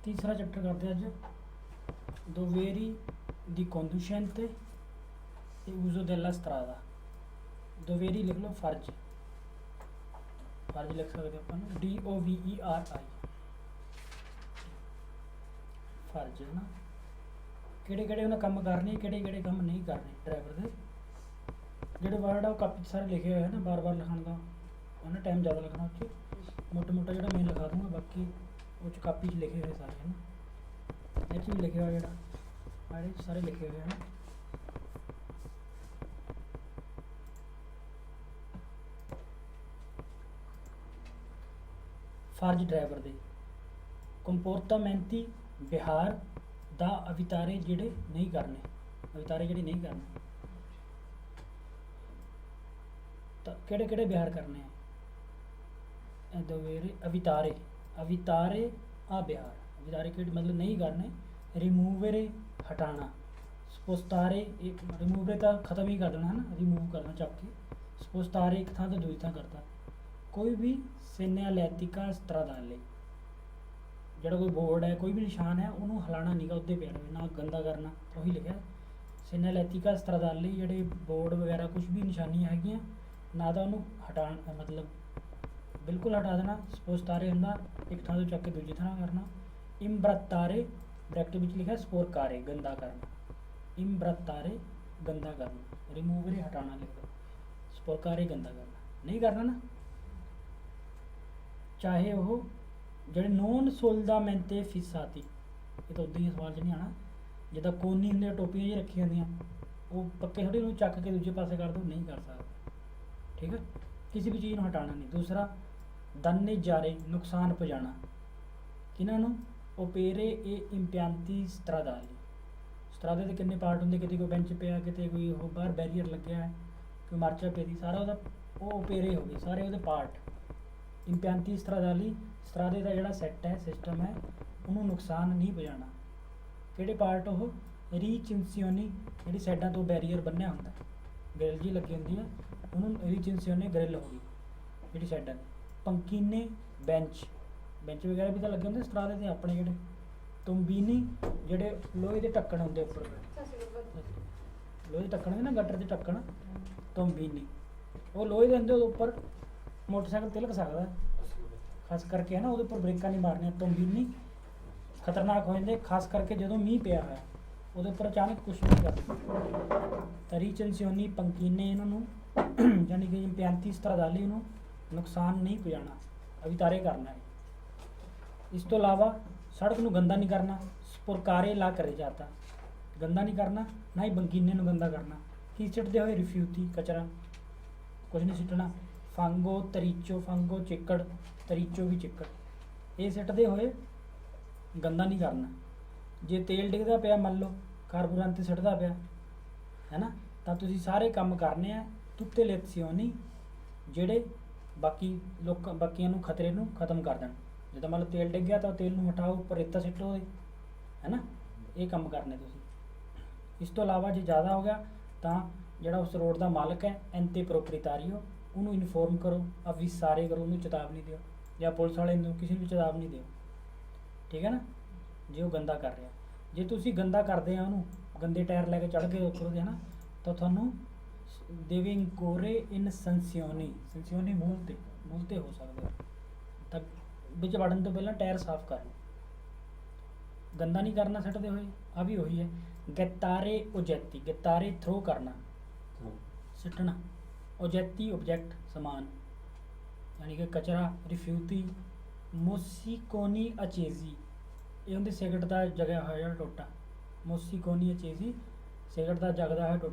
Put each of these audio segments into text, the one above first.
तीसरा चैप्टर करते हैं अज doveri di conducente e uso della strada। doveri लिख लो फर्ज, फर्ज लिख सकते अपन DOVERI फर्ज है ना, ਕਿਹੜੇ ਕਿਹੜੇ ਉਹਨਾਂ ਕੰਮ ਕਰਨੇ ਕਿਹੜੇ ਕਿਹੜੇ ਕੰਮ ਨਹੀਂ ਕਰਨੇ ਡਰਾਈਵਰ ਦੇ। ਜਿਹੜੇ ਵਰਡ ਆ ਉਹ ਕਾਪੀ 'ਚ ਸਾਰੇ ਲਿਖੇ ਹੋਏ ਆ ਨਾ, ਬਾਰ-ਬਾਰ ਲਿਖਣ ਦਾ ਉਹਨੇ ਟਾਈਮ ਜ਼ਿਆਦਾ ਲੱਗਣਾ। ਉਹ 'ਚ ਮੋਟਾ ਜਿਹੜਾ ਮੈਂ ਲਿਖਾ ਦੂੰਗਾ, ਬਾਕੀ ਉਹ 'ਚ ਕਾਪੀ 'ਚ ਲਿਖੇ ਹੋਏ ਸਾਰੇ ਹਨ। ਇਹ 'ਚ ਵੀ ਲਿਖਿਆ ਹੋਇਆ ਜਿਹੜਾ ਆੜੇ ਸਾਰੇ ਲਿਖੇ ਹੋਏ ਹਨ। ਫਰਜ਼ ਡਰਾਈਵਰ ਦੇ ਕੰਪੋਰਟਾਮੈਂਟੀ ਵਿਹਾਰ ਦਾ ਅਵਿਤਾਰੇ ਜਿਹੜੇ ਨਹੀਂ ਕਰਨੇ, ਅਵਿਤਾਰੇ ਜਿਹੜੇ ਨਹੀਂ ਕਰਨੇ ਤਾਂ ਕਿਹੜੇ ਕਿਹੜੇ ਵਿਹਾਰ ਕਰਨੇ ਆ। ਦੋਵੇਰੇ ਅਵਿਤਾਰੇ, ਅਵਿਤਾਰੇ ਆ ਵਿਹਾਰ, ਅਵਿਤਾਰੇ ਕਿਹੜੇ ਮਤਲਬ ਨਹੀਂ ਕਰਨੇ। ਰਿਮੂਵਰੇ ਹਟਾਣਾ, ਸਪੋਸਤਾਰੇ ਇੱਕ ਰਿਮੂਵਰੇ ਤਾਂ ਖਤਮ ਹੀ ਕਰ ਦੇਣਾ ਹੈ ਨਾ, ਰਿਮੂਵ ਕਰਨਾ ਚੱਕ ਕੇ। ਸਪੋਸਤਾਰੇ ਇੱਕ ਥਾਂ ਤੋਂ ਦੂਜੀ ਥਾਂ ਕਰਤਾ। ਕੋਈ ਵੀ ਸੈਨਿਆਲੈਟਿਕਾ ਸਟਰਾਦਾਲੇ, ਜਿਹੜਾ ਕੋਈ ਬੋਰਡ ਹੈ ਕੋਈ ਵੀ ਨਿਸ਼ਾਨ ਹੈ ਉਹਨੂੰ ਹਿਲਾਣਾ ਨਹੀਂ ਗਾ, ਉੱਤੇ ਪਿਆ ਰਹੇ ਨਾ ਗੰਦਾ ਕਰਨਾ। ਉਹੀ ਲਿਖਿਆ ਸੈਨਿਆਲੈਟਿਕਾ ਸਟਰਾਦਾਲੇ, ਜਿਹੜੇ ਬੋਰਡ ਵਗੈਰਾ ਕੁਝ ਵੀ ਨਿਸ਼ਾਨੀਆਂ ਹੈਗੀਆਂ ਨਾ ਤਾਂ ਉਹਨੂੰ ਹਟਾਣ ਮਤਲਬ ਬਿਲਕੁਲ ਹਟਾ ਦੇਣਾ। ਸਪੋਸਤਾਰੇ ਹੁੰਦਾ ਇੱਕ ਥਾਂ ਤੋਂ ਚੱਕ ਕੇ ਦੂਜੀ ਥਾਂ ਕਰਨਾ। ਇਮਬਰਤਾਰੇ ਬ੍ਰੈਕਟ ਵਿੱਚ ਲਿਖਿਆ ਸਪੋਰਕਾਰੇ ਗੰਦਾ ਕਰਨਾ, ਇਮਬਰਤਾਰੇ ਗੰਦਾ ਕਰਨਾ। ਰਿਮੂਵਰੇ ਹਟਾਣਾ ਲਿਖ ਦੋ, ਸਪੋਰਕਾਰੇ ਗੰਦਾ ਕਰਨਾ ਨਹੀਂ ਕਰਨਾ ਨਾ। ਚਾਹੇ ਉਹ ਜਿਹੜੇ ਨੋਨ ਸੋਲਦਾਮੈਂਟੇ ਫਿਸਾਤੀ, ਇਹ ਤਾਂ ਉੱਦਾਂ ਹੀ ਸਵਾਲ 'ਚ ਨਹੀਂ ਆਉਣਾ। ਜਿੱਦਾਂ ਕੋਨੀ ਹੁੰਦੀਆਂ ਟੋਪੀਆਂ ਜਿਹੀ ਰੱਖੀਆਂ ਹੁੰਦੀਆਂ ਉਹ ਪੱਕੇ ਥੋੜ੍ਹੀ ਉਹਨੂੰ ਚੱਕ ਕੇ ਦੂਜੇ ਪਾਸੇ ਕਰ ਦਿਓ, ਨਹੀਂ ਕਰ ਸਕਦਾ। ਠੀਕ ਹੈ, ਕਿਸੇ ਵੀ ਚੀਜ਼ ਨੂੰ ਹਟਾਉਣਾ ਨਹੀਂ। ਦੂਸਰਾ ਦੰਨੇ ਜਾਰੇ ਨੁਕਸਾਨ ਪਹੁੰਚਾਉਣਾ ਕਿਹਨਾਂ ਨੂੰ। ਓਪੇਰੇ ਇਹ ਇੰਪਿਆਂਤੀ ਸਟਰਾਦਾਲੀ, ਸਟਰਾਦੇ ਦੇ ਕਿੰਨੇ ਪਾਰਟ ਹੁੰਦੇ, ਕਿਤੇ ਕੋਈ ਬੈਂਚ ਪਿਆ, ਕਿਤੇ ਕੋਈ ਉਹ ਬਾਹਰ ਬੈਰੀਅਰ ਲੱਗਿਆ ਹੈ, ਕੋਈ ਮਰਚਾ ਪਈ, ਸਾਰਾ ਉਹਦਾ ਉਹ ਓਪੇਰੇ ਹੋ ਗਏ, ਸਾਰੇ ਉਹਦੇ ਪਾਰਟ। ਇੰਪਿਆਂਤੀ ਸਟਰਾਦਾਲੀ, ਸਟਰਾਦੇ ਦਾ ਜਿਹੜਾ ਸੈੱਟ ਹੈ ਸਿਸਟਮ ਹੈ ਉਹਨੂੰ ਨੁਕਸਾਨ ਨਹੀਂ ਪਹੁੰਚਾਉਣਾ। ਕਿਹੜੇ ਪਾਰਟ ਉਹ ਰੀਚਿੰਸੀਓਨੀ, ਜਿਹੜੀ ਸਾਈਡਾਂ ਤੋਂ ਬੈਰੀਅਰ ਬੰਨਿਆ ਹੁੰਦਾ, ਗ੍ਰਿਲ ਜੀ ਲੱਗੀ ਹੁੰਦੀ ਹੈ ਉਹਨੂੰ ਰੀਚਿੰਸੀਓਨੀ ਗ੍ਰਿਲ ਹੋ ਗਈ ਜਿਹੜੀ ਸਾਈਡਾਂ 'ਤੇ। ਪੰਕੀਨੇ ਬੈਂਚ, ਬੈਂਚ ਵਗੈਰਾ ਵੀ ਤਾਂ ਲੱਗੇ ਹੁੰਦੇ ਸਟਰਾਦੇ ਦੇ ਆਪਣੇ ਜਿਹੜੇ। ਤੁੰਬੀਨੀ, ਜਿਹੜੇ ਲੋਹੇ ਦੇ ਢੱਕਣ ਹੁੰਦੇ ਉੱਪਰ, ਲੋਹੇ ਦੇ ਢੱਕਣ ਹੁੰਦੇ ਨਾ ਗਟਰ ਦੇ ਢੱਕਣ, ਤੁੰਬੀਨੀ ਉਹ ਲੋਹੇ ਦੇ ਹੁੰਦੇ, ਉਹਦੇ ਉੱਪਰ ਮੋਟਰਸਾਈਕਲ ਤਿਲਕ ਸਕਦਾ ਖਾਸ ਕਰਕੇ ਹੈ ਨਾ, ਉਹਦੇ ਉੱਪਰ ਬ੍ਰੇਕਾਂ ਨਹੀਂ ਮਾਰਨੀਆਂ। ਤੁੰਬੀਨੀ ਖਤਰਨਾਕ ਹੋ ਜਾਂਦੇ ਖਾਸ ਕਰਕੇ ਜਦੋਂ ਮੀਂਹ ਪਿਆ ਹੋਇਆ, ਉਹਦੇ ਉੱਪਰ ਅਚਾਨਕ ਕੁਛ ਨਹੀਂ ਕਰਦਾ। ਤਾਂ ਰੀਚਿੰਸੀਓਨੀ ਪੰਕੀਨੇ ਇਹਨਾਂ ਨੂੰ ਯਾਨੀ ਕਿ ਇੰਪਿਆਂਤੀ ਸਟਰਾਦਾਲੀ ਨੂੰ ਨੁਕਸਾਨ ਨਹੀਂ ਪਹੁੰਚਾਉਣਾ, ਅਵਿਤਾਰੇ ਕਰਨਾ ਹੈ। ਇਸ ਤੋਂ ਇਲਾਵਾ ਸੜਕ ਨੂੰ ਗੰਦਾ ਨਹੀਂ ਕਰਨਾ, ਸਪੁਰਕਾਰੇ ਲਾ ਕਰੇ ਜਾਤਾ, ਗੰਦਾ ਨਹੀਂ ਕਰਨਾ ਨਾ ਹੀ ਬੰਕੀਨੇ ਨੂੰ ਗੰਦਾ ਕਰਨਾ। ਕੀ ਸਿੱਟਦੇ ਹੋਏ ਰਿਫਿਊਤੀ ਕਚਰਾ, ਕੁਝ ਨਹੀਂ ਸਿੱਟਣਾ। ਫੰਗੋ ਤਰੀਚੋ, ਫੰਗੋ ਚਿੱਕੜ, ਤਰੀਚੋ ਵੀ ਚਿੱਕੜ, ਇਹ ਸਿੱਟਦੇ ਹੋਏ ਗੰਦਾ ਨਹੀਂ ਕਰਨਾ। ਜੇ ਤੇਲ ਡਿੱਗਦਾ ਪਿਆ ਮੰਨ ਲਓ ਕਾਰਬੂਰਨ 'ਤੇ ਸਿੱਟਦਾ ਪਿਆ ਹੈ ਨਾ, ਤਾਂ ਤੁਸੀਂ ਸਾਰੇ ਕੰਮ ਕਰਨੇ ਆ ਤੁੱਤੇ ਲੈਕਸੀਓਨੀ, ਜਿਹੜੇ ਬਾਕੀਆਂ ਨੂੰ ਖਤਰੇ ਨੂੰ ਖਤਮ ਕਰ ਦੇਣ। ਜਦੋਂ ਮੰਨ ਲਓ ਤੇਲ ਡਿੱਗ ਗਿਆ ਤਾਂ ਤੇਲ ਨੂੰ ਹਟਾਓ, ਉੱਪਰ ਰੇਤਾ ਸਿੱਟੋ ਹੈ ਨਾ, ਇਹ ਕੰਮ ਕਰਨੇ ਤੁਸੀਂ। ਇਸ ਤੋਂ ਇਲਾਵਾ ਜੇ ਜ਼ਿਆਦਾ ਹੋ ਗਿਆ ਤਾਂ ਜਿਹੜਾ ਉਸ ਰੋਡ ਦਾ ਮਾਲਕ ਹੈ ਐਂਤੇ ਪ੍ਰੋਪਰੀਟਾਰੀਓ, ਉਹਨੂੰ ਇਨਫੋਰਮ ਕਰੋ, ਅਵਿਸਾਰੇ ਕਰੋ, ਉਹਨੂੰ ਚੇਤਾਵਨੀ ਦਿਓ, ਜਾਂ ਪੁਲਿਸ ਵਾਲੇ ਨੂੰ ਕਿਸੇ ਨੂੰ ਚੇਤਾਵਨੀ ਦਿਓ। ਠੀਕ ਹੈ ਨਾ, ਜੇ ਉਹ ਗੰਦਾ ਕਰ ਰਿਹਾ। ਜੇ ਤੁਸੀਂ ਗੰਦਾ ਕਰਦੇ ਆ ਉਹਨੂੰ ਗੰਦੇ ਟਾਇਰ ਲੈ ਕੇ ਚੜ੍ਹ ਕੇ ਉੱਪਰ ਉਹਦੇ ਹੈ ਨਾ, ਤਾਂ ਤੁਹਾਨੂੰ ਦੇਵੇ ਇਨਕੋਰੇ ਇਨ ਸੰਸਿਓਨੀ, ਸੰਸਿਓਨੀ ਮੂੰਹ 'ਤੇ ਹੋ ਸਕਦਾ। ਤਾਂ ਵਿੱਚ ਵੜਨ ਤੋਂ ਪਹਿਲਾਂ ਟਾਇਰ ਸਾਫ਼ ਕਰ ਲਓ। ਗੰਦਾ ਨਹੀਂ ਕਰਨਾ ਸਿੱਟਦੇ ਹੋਏ। ਆ ਵੀ ਉਹੀ ਹੈ ਗੈਤਾਰੇ ਓਜੈਤੀ, ਗੈਤਾਰੇ ਥਰੋ ਕਰਨਾ ਸਿੱਟਣਾ, ਓਜੈਤੀ ਓਬਜੈਕਟ ਸਮਾਨ ਯਾਨੀ ਕਿ ਕਚਰਾ। ਰਿਫਿਊਤੀ ਮੋਸੀਕੋਨੀ ਅਚੇਜ਼ੀ, ਇਹ ਹੁੰਦੀ ਸਿਗਰਟ ਦਾ ਜਗਿਆ ਹੋਇਆ ਜਿਹੜਾ ਟੋਟਾ, ਮੋਸੀਕੋਨੀ ਅਚੇਜ਼ੀ ਸਿਗਰਟ ਦਾ ਜਗਦਾ ਹੋਇਆ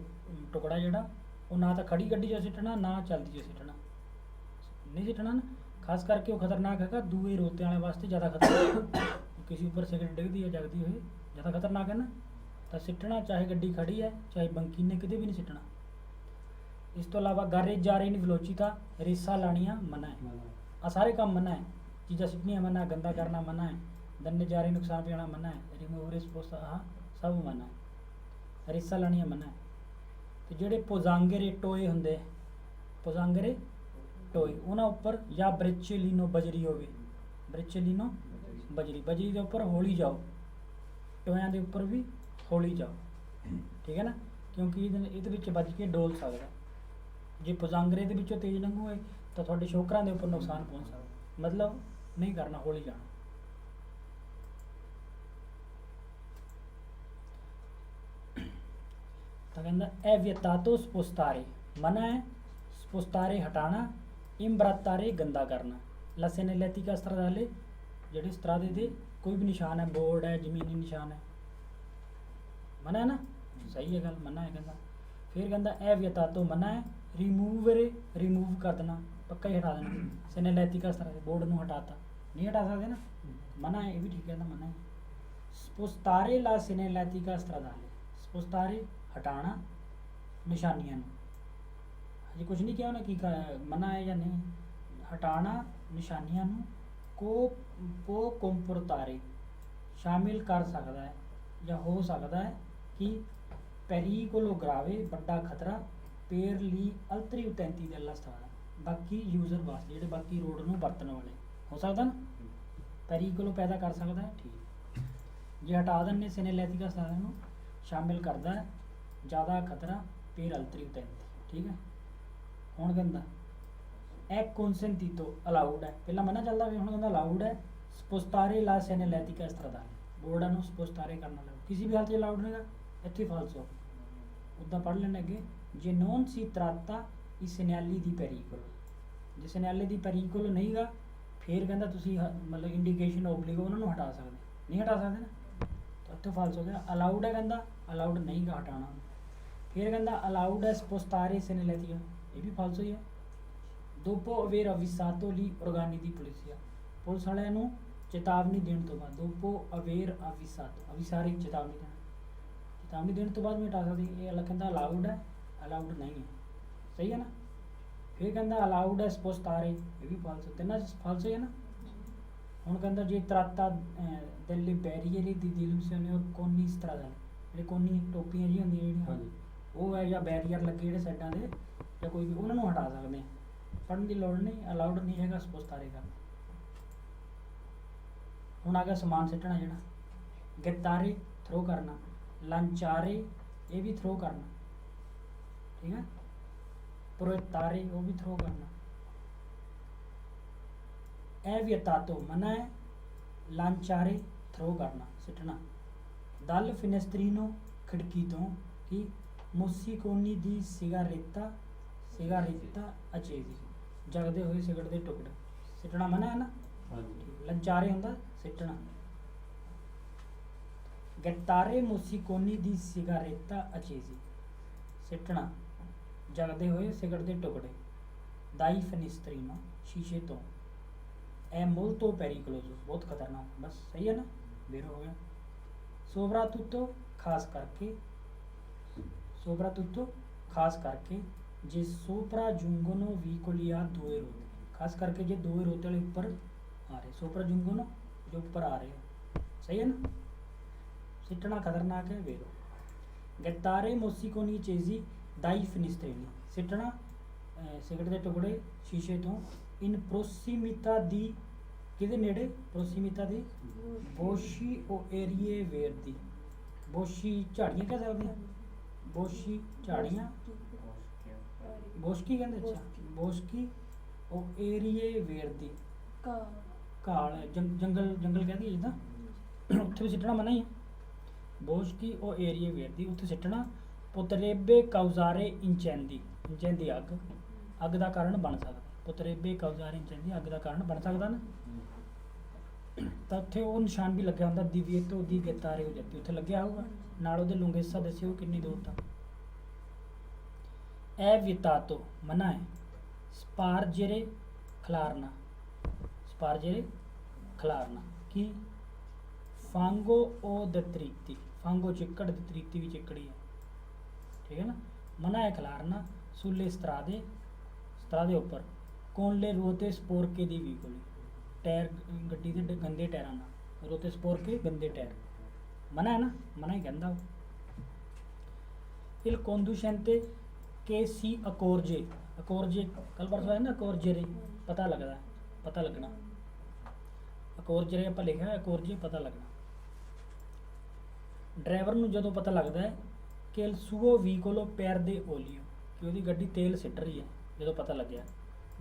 ਟੁਕੜਾ ਜਿਹੜਾ, ਉਹ ਨਾ ਤਾਂ ਖੜੀ ਗੱਡੀ 'ਚ ਸਿੱਟਣਾ ਨਾ ਚੱਲਦੀ 'ਚ ਸਿੱਟਣਾ, ਨਹੀਂ ਸਿੱਟਣਾ ਨਾ। ਖਾਸ ਕਰਕੇ ਉਹ ਖਤਰਨਾਕ ਹੈਗਾ ਦੂਏ ਰੋਤਿਆਂ ਵਾਲੇ ਵਾਸਤੇ, ਜ਼ਿਆਦਾ ਖਤਰਨਾਕ। ਕਿਸੇ ਉੱਪਰ ਸਿਗਰਟ ਡਿੱਗਦੀ ਹੈ ਜਗਦੀ ਹੋਈ, ਜ਼ਿਆਦਾ ਖਤਰਨਾਕ ਹੈ ਨਾ, ਤਾਂ ਸਿੱਟਣਾ ਚਾਹੇ ਗੱਡੀ ਖੜੀ ਹੈ ਚਾਹੇ ਬੰਕੀਨੇ, ਕਿਤੇ ਵੀ ਨਹੀਂ ਸਿੱਟਣਾ। ਇਸ ਤੋਂ ਇਲਾਵਾ ਗਾਰੇ ਜਾਰੇ ਨਹੀਂ ਵਲੋਚੀਤਾ, ਰੇਸਾਂ ਲਾਣੀਆਂ ਮਨਾ ਹੈ। ਆ ਸਾਰੇ ਕੰਮ ਮਨਾ ਹੈ, ਚੀਜ਼ਾਂ ਸਿੱਟਣੀਆਂ ਮਨਾ, ਗੰਦਾ ਕਰਨਾ ਮਨਾ ਹੈ, ਦੰਨੇ ਜਾਰੇ ਨੁਕਸਾਨ ਪਹੁੰਚਾਉਣਾ ਮਨਾ ਹੈ, ਰਿਮੂਵ ਰਿਸਪੋਸਾ ਆਹ ਸਭ ਮਨਾ ਹੈ, ਰੇਸਾਂ ਲਾਣੀਆਂ ਮਨਾ ਹੈ। ਅਤੇ ਜਿਹੜੇ ਪੋਜ਼ਾਂਗਰੇ ਟੋਏ ਹੁੰਦੇ, ਟੋਏ ਉਹਨਾਂ ਉੱਪਰ ਜਾਂ ਬ੍ਰੇਚੇਲੀਨੋ ਬਜਰੀ ਹੋਵੇ, ਬ੍ਰੇਚੇਲੀਨੋ ਬਜਰੀ ਬਜਰੀ ਦੇ ਉੱਪਰ ਹੌਲੀ ਜਾਓ, ਟੋਇਆਂ ਦੇ ਉੱਪਰ ਵੀ ਹੌਲੀ ਜਾਓ, ਠੀਕ ਹੈ ਨਾ, ਕਿਉਂਕਿ ਇਹਦੇ ਵਿੱਚ ਵੱਜ ਕੇ ਡੋਲ ਸਕਦਾ। ਜੇ ਪਜ਼ਾੰਗਰੇ ਦੇ ਵਿੱਚੋਂ ਤੇਜ਼ ਲੰਘੋਗੇ ਤਾਂ ਤੁਹਾਡੇ ਸ਼ੋਕਰਾਂ ਦੇ ਉੱਪਰ ਨੁਕਸਾਨ ਪਹੁੰਚ ਸਕਦਾ, ਮਤਲਬ ਨਹੀਂ ਕਰਨਾ, ਹੌਲੀ ਜਾਣਾ। ਤਾਂ ਕਹਿੰਦਾ ਇਹ ਵਿਅਤਾਤੋ ਸਪੁਸਤਾਰੇ, ਮਨਾ ਹੈ ਸਪੁਸਤਾਰੇ ਹਟਾਣਾ, ਇਮਬਰਾਤਾਰੇ ਗੰਦਾ ਕਰਨਾ, ਲਸੇ ਨੇ ਲੈਤੀ ਕਾ ਸਤਰਾਲੇ, ਜਿਹੜੇ ਸਤਰਾਦੇ ਦੇ ਕੋਈ ਵੀ ਨਿਸ਼ਾਨ ਹੈ, ਬੋਰਡ ਹੈ, ਜ਼ਮੀਨੀ ਨਿਸ਼ਾਨ ਹੈ, ਮਨਾ ਹੈ ਨਾ, ਸਹੀ ਹੈ ਗੱਲ, ਮਨਾ ਹੈ ਕਹਿੰਦਾ। ਫਿਰ ਕਹਿੰਦਾ ਇਹ ਵਿਅਤਾਤੋ ਮਨਾ ਹੈ ਰਿਮੂਵਰੇ, ਰਿਮੂਵ ਕਰ ਦੇਣਾ, ਪੱਕਾ ਹੀ ਹਟਾ ਦੇਣਾ, ਸੈਨੇਲੈਤੀ ਕਾ ਸਤਰਾ, ਬੋਰਡ ਨੂੰ ਹਟਾਤਾ, ਨਹੀਂ ਹਟਾ ਸਕਦੇ ਨਾ, ਮਨਾ ਹੈ, ਇਹ ਵੀ ਠੀਕ ਹੈ ਨਾ, ਮਨਾ ਹੈ। ਸਪੁਸਤਾਰੇ ਲਾ ਸੈਨੇਲੈਤੀ ਕਾ ਸਤਰਾਲੇ, ਸਪੁਸਤਾਰੇ ਹਟਾਣਾ ਨਿਸ਼ਾਨੀਆਂ ਨੂੰ, ਹਜੇ ਕੁਝ ਨਹੀਂ ਕਿਹਾ ਉਹਨੇ ਕੀ ਮਨਾ ਹੈ ਜਾਂ ਨਹੀਂ, ਹਟਾਣਾ ਨਿਸ਼ਾਨੀਆਂ ਨੂੰ, ਕੋ ਕੰਪੁਰਤਾਰੇ ਸ਼ਾਮਿਲ ਕਰ ਸਕਦਾ ਹੈ ਜਾਂ ਹੋ ਸਕਦਾ ਹੈ ਕਿ ਪੈਰੀਕੋਲੋ ਗਰਾਵੇ, ਵੱਡਾ ਖਤਰਾ, ਪੇਰ ਲਈ ਅਲਤਰੀ ਉਤੈਂਤੀ ਦੇ ਅੱਲਾ ਸਥਾਨ, ਬਾਕੀ ਯੂਜ਼ਰ ਵਾਸਤੇ, ਜਿਹੜੇ ਬਾਕੀ ਰੋਡ ਨੂੰ ਵਰਤਣ ਵਾਲੇ, ਹੋ ਸਕਦਾ ਨਾ, ਪੈਰੀਕੋਲੋ ਪੈਦਾ ਕਰ ਸਕਦਾ ਹੈ, ਠੀਕ। ਜੇ ਹਟਾ ਦਿੰਦੇ ਸੈਨੇਲੈਤਿਕਾ ਸਥਾਨ ਨੂੰ ਸ਼ਾਮਿਲ ਕਰਦਾ ਹੈ ਜ਼ਿਆਦਾ ਖਤਰਾ, ਪੇਰ ਅਲਤਰੀ ਉਤੈਂਤੀ, ਠੀਕ ਹੈ। ਹੁਣ ਕਹਿੰਦਾ ਇਹ ਕੌਨਸੈਂਟੀਤੋ ਅਲਾਉਡ ਹੈ, ਪਹਿਲਾਂ ਮਨਾ ਚੱਲਦਾ ਵੀ, ਹੁਣ ਕਹਿੰਦਾ ਅਲਾਉਡ ਹੈ ਸਪੋਸਤਾਰੇ ਲਾ ਸੈਨੇਲੈਤਿਕਾ ਸਟਰਾਦਾਲੇ, ਬੋਰਡਾਂ ਨੂੰ ਸਪੋਸਤਾਰੇ ਕਰਨਾ ਲੱਗੂ, ਕਿਸੇ ਵੀ ਹਾਲਤ 'ਚ ਅਲਾਉਡ ਨਹੀਂਗਾ, ਇੱਥੇ ਫਾਲਸੋ, ਉੱਦਾਂ ਪੜ੍ਹ ਲੈਣਾ ਅੱਗੇ। ਜੇ ਨੋਨ ਸੀ ਤਰਾਤਾ ਇਹ ਸਨਿਆਲੀ ਦੀ ਪੈਰੀਕੋਲ, ਜੇ ਸਨਿਆਲੇ ਦੀ ਪੈਰੀਕੋਲ ਨਹੀਂਗਾ ਫਿਰ ਕਹਿੰਦਾ ਤੁਸੀਂ ਮਤਲਬ ਇੰਡੀਕੇਸ਼ਨ ਓਬਲੀਗੋ ਉਹਨਾਂ ਨੂੰ ਹਟਾ ਸਕਦੇ, ਨਹੀਂ ਹਟਾ ਸਕਦੇ ਨਾ, ਤਾਂ ਇੱਥੇ ਫਾਲਸ ਹੋ ਗਿਆ। ਅਲਾਉਡ ਹੈ ਕਹਿੰਦਾ, ਅਲਾਉਡ ਨਹੀਂਗਾ ਹਟਾਉਣਾ। ਫਿਰ ਕਹਿੰਦਾ ਅਲਾਉਡ ਹੈ ਸਪੋਸਤਾਰੇ ਸੈਨੇਲੈਤਿਕਾ, ਇਹ ਵੀ ਫਾਲਸ ਹੋਈ ਹੈ। ਦੋਪੋ ਅਵੇਰ ਅਵਿਸਾਤੋ ਲਈ ਔਰਗਾਨੀ ਦੀ ਪੁਲਿਸਿਆ, ਪੁਲਿਸ ਵਾਲਿਆਂ ਨੂੰ ਚੇਤਾਵਨੀ ਦੇਣ ਤੋਂ ਬਾਅਦ, ਦੋਪੋ ਅਵੇਰ ਅਵਿਸਾਤੋ, ਅਵਿਸਾਰੀ ਚੇਤਾਵਨੀ ਦੇਣਾ, ਚੇਤਾਵਨੀ ਦੇਣ ਤੋਂ ਬਾਅਦ ਵੀ ਹਟਾ ਸਕਦੀ, ਇਹ ਅਲੱਗ ਕਹਿੰਦਾ ਅਲਾਉਡ ਹੈ, ਅਲਾਉਡ ਨਹੀਂ ਹੈ, ਸਹੀ ਹੈ ਨਾ। ਫਿਰ ਕਹਿੰਦਾ ਅਲਾਉਡ ਹੈ ਸਪੋਸਤਾਰੇ, ਇਹ ਵੀ ਫਾਲਸ, ਤਿੰਨਾਂ 'ਚ ਫਾਲਸ ਹੈ ਨਾ। ਹੁਣ ਕਹਿੰਦਾ ਜੇ ਤਰਾਤਾ ਦਿੱਲੀ ਬੈਰੀਅਰ ਦੀ ਦਿਲ ਸੇ ਨੇ, ਔਰ ਕੋਨੀ ਇਸ ਤਰ੍ਹਾਂ ਦਾ, ਜਿਹੜੇ ਕੋਨੀ ਟੋਪੀਆਂ ਜੀ ਹੁੰਦੀਆਂ ਜਿਹੜੀਆਂ, ਉਹ ਹੈ ਜਾਂ ਬੈਰੀਅਰ ਲੱਗੇ ਜਿਹੜੇ ਸਾਈਡਾਂ ਦੇ ਜਾਂ ਕੋਈ ਵੀ, ਉਹਨਾਂ ਨੂੰ ਹਟਾ ਸਕਦੇ, ਪੜ੍ਹਨ ਦੀ ਲੋੜ ਨਹੀਂ, ਅਲਾਉਡ ਨਹੀਂ ਹੈਗਾ ਸਪੋਸਤਾਰੇ ਕਰਨਾ। ਹੁਣ ਆ ਗਿਆ ਸਮਾਨ ਸਿੱਟਣਾ, ਜਿਹੜਾ ਗਿੱਤਾਰੇ ਥਰੋ ਕਰਨਾ, ਲੰਚਾਰੇ ਇਹ ਵੀ ਥਰੋ ਕਰਨਾ, ਠੀਕ ਹੈ, ਪ੍ਰੋਤਾਰੇ ਉਹ ਵੀ ਥਰੋ ਕਰਨਾ। ਇਹ ਵੀ ਤਾਤੋ ਮਨਾ ਹੈ, ਲਾਂਚਾਰੇ ਥਰੋ ਕਰਨਾ, ਸਿੱਟਣਾ। ਦਲ ਫਿਨਸਤਰੀਨੋ ਖਿੜਕੀ ਤੋਂ ਕਿ ਮੋਸੀਕੋਨੀ ਦੀ ਸਿਗਾਰੇਤਾ, ਸਿਗਾਰੇਤਾ ਅਚੇਜ਼ੀ, ਜਗਦੇ ਹੋਏ ਸਿਗਰਟ ਦੇ ਟੁਕੜੇ, ਸਿੱਟਣਾ ਮਨਾ ਹੈ ਨਾ। ਲੰਚਾਰੇ ਹੁੰਦਾ ਸਿੱਟਣਾ। ਗੈਤਾਰੇ ਮੋਸੀਕੋਨੀ ਦੀ ਸਿਗਾਰੇਤਾ ਅਚੇਜ਼ੀ, ਸਿੱਟਣਾ ਜਗਦੇ ਹੋਏ ਸਿਗਰਟ ਦੇ ਟੁਕੜੇ। ਦਾਈ ਫਿਨਿਸਤਰੀਨੋ ਸ਼ੀਸ਼ੇ ਤੋਂ, ਇਹ ਮੋਲਤੋ ਪੈਰੀਕਲੋਜ਼ੋ ਬਹੁਤ ਖਤਰਨਾਕ, ਬਸ ਸਹੀ ਹੈ ਨਾ, ਬੇਰ ਹੋ ਗਿਆ। ਸੋਬਰਾਤੁੱਤੋ ਖਾਸ ਕਰਕੇ, ਸੋਬਰਾਤੁੱਤੋ ਖਾਸ ਕਰਕੇ, ਜੇ ਸੋਪਰਾ ਜੁੰਗੋਨੋ ਵੀਕੋਲੀਆ ਦੋਏ ਰੋਤੇ, ਖਾਸ ਕਰਕੇ ਜੇ ਦੋਏ रोते वाले ऊपर आ रहे, सोपरा जुंगोनो जो ऊपर आ रहे हो, सही है ना। सिटना खतरनाक है, वेरो। गत्तारे मोसिकोनी चेजी दाई फिनिस्त्रेनी, सिटना सिगरेट के टुकड़े शीशे तो इन प्रोसीमिता दी, किदे नेड़े, प्रोसीमिता दी बोशी ओ एरिए वेर दी, बोशी झाड़ियाँ कह सकते हैं, बोशी झाड़ियाँ, बोशकी कहते, अच्छा बोशकी ओ एरिए वेर दी, घाल जंगल, जंगल कह दी जिदा, उत्थे भी सिटना मना ही है। बोशकी ओ एरिए वेर दी, उत्थे सिटना। पुतरेबे काउजारे इंचैंदी, इंचैंदी अग, अग का कारण बन सकता, पुतरेबे काउजारे इंचैंदी अग का कारण बन सकता ना। तो उत्थे वो निशान भी लग्या होंदा, दिव्य तो दी गतारे हो जाती, उत्थे लग्या होगा नाल ओहदे लुंगेसा दस्सिओ कितनी दूर तक। ए वितातो मना है, स्पारजेरे खिलारना, स्पारजेरे खिलारना कि फांगो ओ दतरीती, फांगो चिक्कड़, दतरीती भी चिक्कड़ी है, ठीक है ना। मना है खिलारना, सुले स्त्रादे, स्त्रादे उपर, कोनले रोते स्पोरके दी वीकोली, टायर गड्डी के गंदे टायरां नाल, रोते स्पोरके गंदे टायर, मना है ना, मना ही कहंदा। इल कोंदुशेंते के सी अकोरजे, अकोरजे कल परसों है ना, अकोरजे रे पता लगता है, पता लगना। ਅਕੋਰਜਰੇ ਆਪਾਂ ਲਿਖਿਆ ਅਕੋਰਜੇ ਪਤਾ ਲੱਗਣਾ। ਡਰਾਈਵਰ ਨੂੰ ਜਦੋਂ ਪਤਾ ਲੱਗਦਾ ਹੈ ਕਿ il suo veicolo perde olio, ਕਿ ਉਹਦੀ ਗੱਡੀ ਤੇਲ ਸਿੱਟ ਰਹੀ ਹੈ, ਜਦੋਂ ਪਤਾ ਲੱਗਿਆ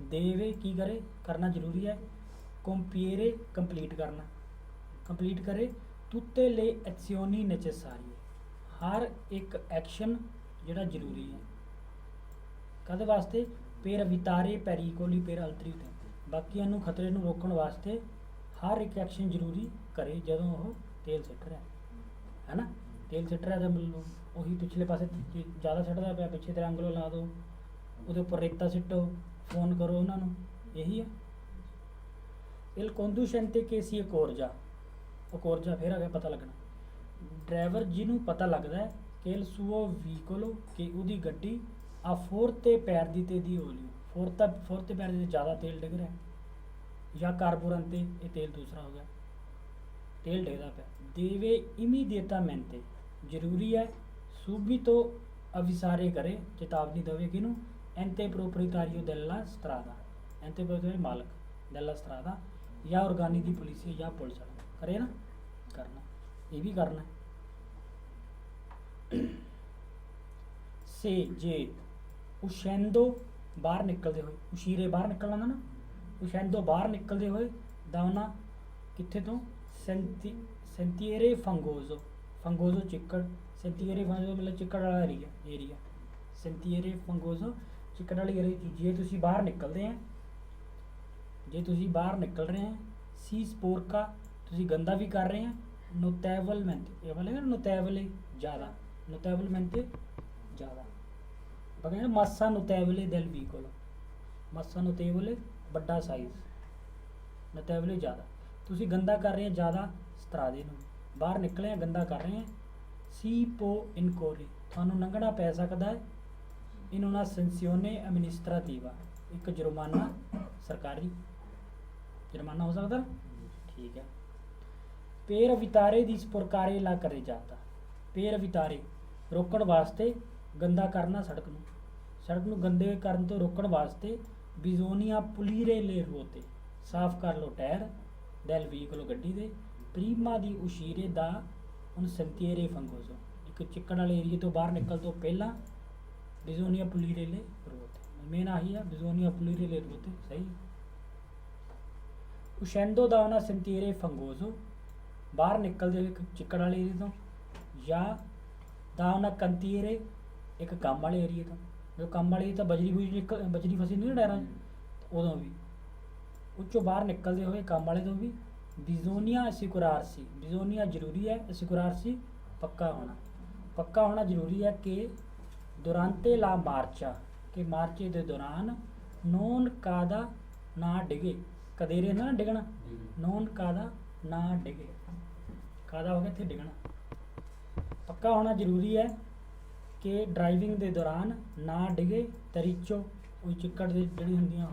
ਦੇਵੇ ਕੀ ਕਰੇ, ਕਰਨਾ ਜ਼ਰੂਰੀ ਹੈ compiere ਕੰਪਲੀਟ ਕਰਨਾ, ਕੰਪਲੀਟ ਕਰੇ tutte le azioni necessarie, ਹਰ ਇੱਕ ਐਕਸ਼ਨ ਜਿਹੜਾ ਜ਼ਰੂਰੀ ਹੈ ਕਾਹਦੇ ਵਾਸਤੇ, per evitare pericoli per altri utenti, ਬਾਕੀਆਂ ਨੂੰ ਖਤਰੇ ਨੂੰ ਰੋਕਣ ਵਾਸਤੇ ਹਰ ਇੱਕ ਐਕਸ਼ਨ ਜ਼ਰੂਰੀ ਕਰੇ ਜਦੋਂ ਉਹ ਤੇਲ ਸਿੱਟ ਰਿਹਾ ਹੈ ਨਾ। ਤੇਲ ਸਿੱਟ ਰਿਹਾ ਤਾਂ ਮਤਲਬ ਉਹੀ ਪਿਛਲੇ ਪਾਸੇ ਜ਼ਿਆਦਾ ਸਿੱਟਦਾ ਪਿਆ, ਪਿੱਛੇ ਤ੍ਰਿਐਂਗਲ ਲਾ ਦਿਓ, ਉਹਦੇ ਉੱਪਰ ਰੇਤਾ ਸਿੱਟੋ, ਫੋਨ ਕਰੋ ਉਹਨਾਂ ਨੂੰ, ਇਹੀ ਹੈ। il conducente che si accorge, ਅਕੋਰਜਾ ਫਿਰ ਆ ਗਿਆ ਪਤਾ ਲੱਗਣਾ, ਡਰਾਈਵਰ ਜਿਹਨੂੰ ਪਤਾ ਲੱਗਦਾ ਹੈ ਕਿ il suo veicolo, ਕਿ ਉਹਦੀ ਗੱਡੀ ਆ forte perdite di olio, forte perdite ਜ਼ਿਆਦਾ ਤੇਲ ਡਿੱਗ ਰਿਹਾ, ਜਾਂ ਕਾਰਬੋਰੰਟ ਇਹ ਤੇਲ ਦੂਸਰਾ ਹੋ ਗਿਆ, ਤੇਲ ਡਿੱਗਦਾ ਪਿਆ। ਦੇਵੇ immediatamente, ਜ਼ਰੂਰੀ ਹੈ subito avvisare ਕਰੇ, ਚੇਤਾਵਨੀ ਦੇਵੇ ਕਿਹਨੂੰ, ente proprietario della strada, ente proprietario ਮਾਲਕ della strada, ਜਾਂ organi ਦੀ ਪੁਲਿਸ ਜਾਂ ਪੁਲਿਸ ਵਾਲਾ ਕਰੇ ਨਾ, ਕਰਨਾ ਇਹ ਵੀ ਕਰਨਾ। ਸੇ ਜੇ uscendo ਬਾਹਰ ਨਿਕਲਦੇ ਹੋਏ, ਉਸ਼ੀਰੇ ਬਾਹਰ ਨਿਕਲਣਾ ਹੁੰਦਾ ਨਾ, uscendo ਬਾਹਰ ਨਿਕਲਦੇ ਹੋਏ ਦਾ ਉਹਨਾਂ ਕਿੱਥੇ ਤੋਂ, sentiere fangoso, fangoso ਚਿੱਕੜ, sentiere fangoso ਮਤਲਬ ਚਿੱਕੜ ਵਾਲਾ ਏਰੀਆ, sentiere fangoso ਚਿੱਕੜ ਵਾਲੀ ਏਰੀਆ। ਜੇ ਤੁਸੀਂ ਬਾਹਰ ਨਿਕਲਦੇ ਆ, ਜੇ ਤੁਸੀਂ ਬਾਹਰ ਨਿਕਲ ਰਹੇ ਆ, ਸੀ ਸਪੋਰਕਾ ਤੁਸੀਂ ਗੰਦਾ ਵੀ ਕਰ ਰਹੇ ਆ, ਨੋਟੇਬਲਮੈਂਟ ਇਹ ਵਾਲੇ ਨਾ, ਨੋਟੇਬਲੇ ਜ਼ਿਆਦਾ, ਨੋਟੇਬਲਮੈਂਟ ਜ਼ਿਆਦਾ ਬਗੈਰ ਮਾਸਾ ਨੋਟੇਬਲੇ del vicolo, ਮਾਸਾ ਨੋਟੇਬਲੇ ਵੱਡਾ ਸਾਈਜ਼, ਨੋਟੇਬਲੇ ਜ਼ਿਆਦਾ, ਤੁਸੀਂ ਗੰਦਾ ਕਰ ਰਹੇ ਆ ਜ਼ਿਆਦਾ ਸਤਰਾਦੇ ਨੂੰ, ਬਾਹਰ ਨਿਕਲੇ ਆ ਗੰਦਾ ਕਰ ਰਹੇ ਆ। ਸੀ ਪੋ ਇਨਕੋਰੀ ਤੁਹਾਨੂੰ ਲੰਘਣਾ ਪੈ ਸਕਦਾ ਹੈ, in una sanzione amministrativa, ਇੱਕ ਜੁਰਮਾਨਾ ਸਰਕਾਰੀ ਜੁਰਮਾਨਾ ਹੋ ਸਕਦਾ, ਠੀਕ ਹੈ। per evitare di sporcare la carreggiata, per evitare ਰੋਕਣ ਵਾਸਤੇ, ਗੰਦਾ ਕਰਨਾ ਸੜਕ ਨੂੰ ਗੰਦੇ ਕਰਨ ਤੋਂ ਰੋਕਣ ਵਾਸਤੇ, bisogna pulire le ruote, ਸਾਫ਼ ਕਰ ਲਓ ਟਾਇਰ del veicolo ਗੱਡੀ ਦੇ, prima di uscire da un sentiere fangoso, ਇੱਕ ਚਿੱਕੜ ਵਾਲੇ ਏਰੀਏ ਤੋਂ ਬਾਹਰ ਨਿਕਲ ਤੋਂ ਪਹਿਲਾਂ bisogna pulire le ruote, main ਆਹੀ ਆ bisogna pulire le ruote, ਸਹੀ। uscendo da una sentiere fangoso ਬਾਹਰ ਨਿਕਲਦੇ ਹੋਏ ਇੱਕ ਚਿੱਕੜ ਵਾਲੇ ਏਰੀਏ ਤੋਂ, ਜਾਂ ਦਾ una cantiere ਇੱਕ ਕੰਮ ਵਾਲੇ ਏਰੀਏ ਤੋਂ, ਜੋ ਕੰਮ ਵਾਲੀ ਤਾਂ ਬਜਰੀ ਫਸੀ ਨਹੀਂ ਡੈਰਾਂ ਉਦੋਂ ਵੀ, ਉੱਚੋਂ ਬਾਹਰ ਨਿਕਲਦੇ ਹੋਏ ਕੰਮ ਵਾਲੇ ਤੋਂ ਵੀ। bisogna assicurarsi, bisogna ਜ਼ਰੂਰੀ ਹੈ, assicurarsi ਪੱਕਾ ਹੋਣਾ ਜ਼ਰੂਰੀ ਹੈ ਕਿ durante la marcia, ਕਿ ਮਾਰਚੇ ਦੇ ਦੌਰਾਨ non cada ਨਾ ਡਿਗੇ, ਕਦੇਰੇ ਨਾ ਡਿਗਣਾ, non cada ਨਾ ਡਿਗੇ, ਕਾਦਾ ਹੋ ਗਿਆ ਇੱਥੇ ਡਿਗਣਾ, ਪੱਕਾ ਹੋਣਾ ਜ਼ਰੂਰੀ ਹੈ ਕਿ ਡਰਾਈਵਿੰਗ ਦੇ ਦੌਰਾਨ ਨਾ ਡਿਗੇ, ਤਰੀਚੋ ਉਹ ਚਿੱਕੜ ਦੇ ਜਿਹੜੀ ਹੁੰਦੀਆਂ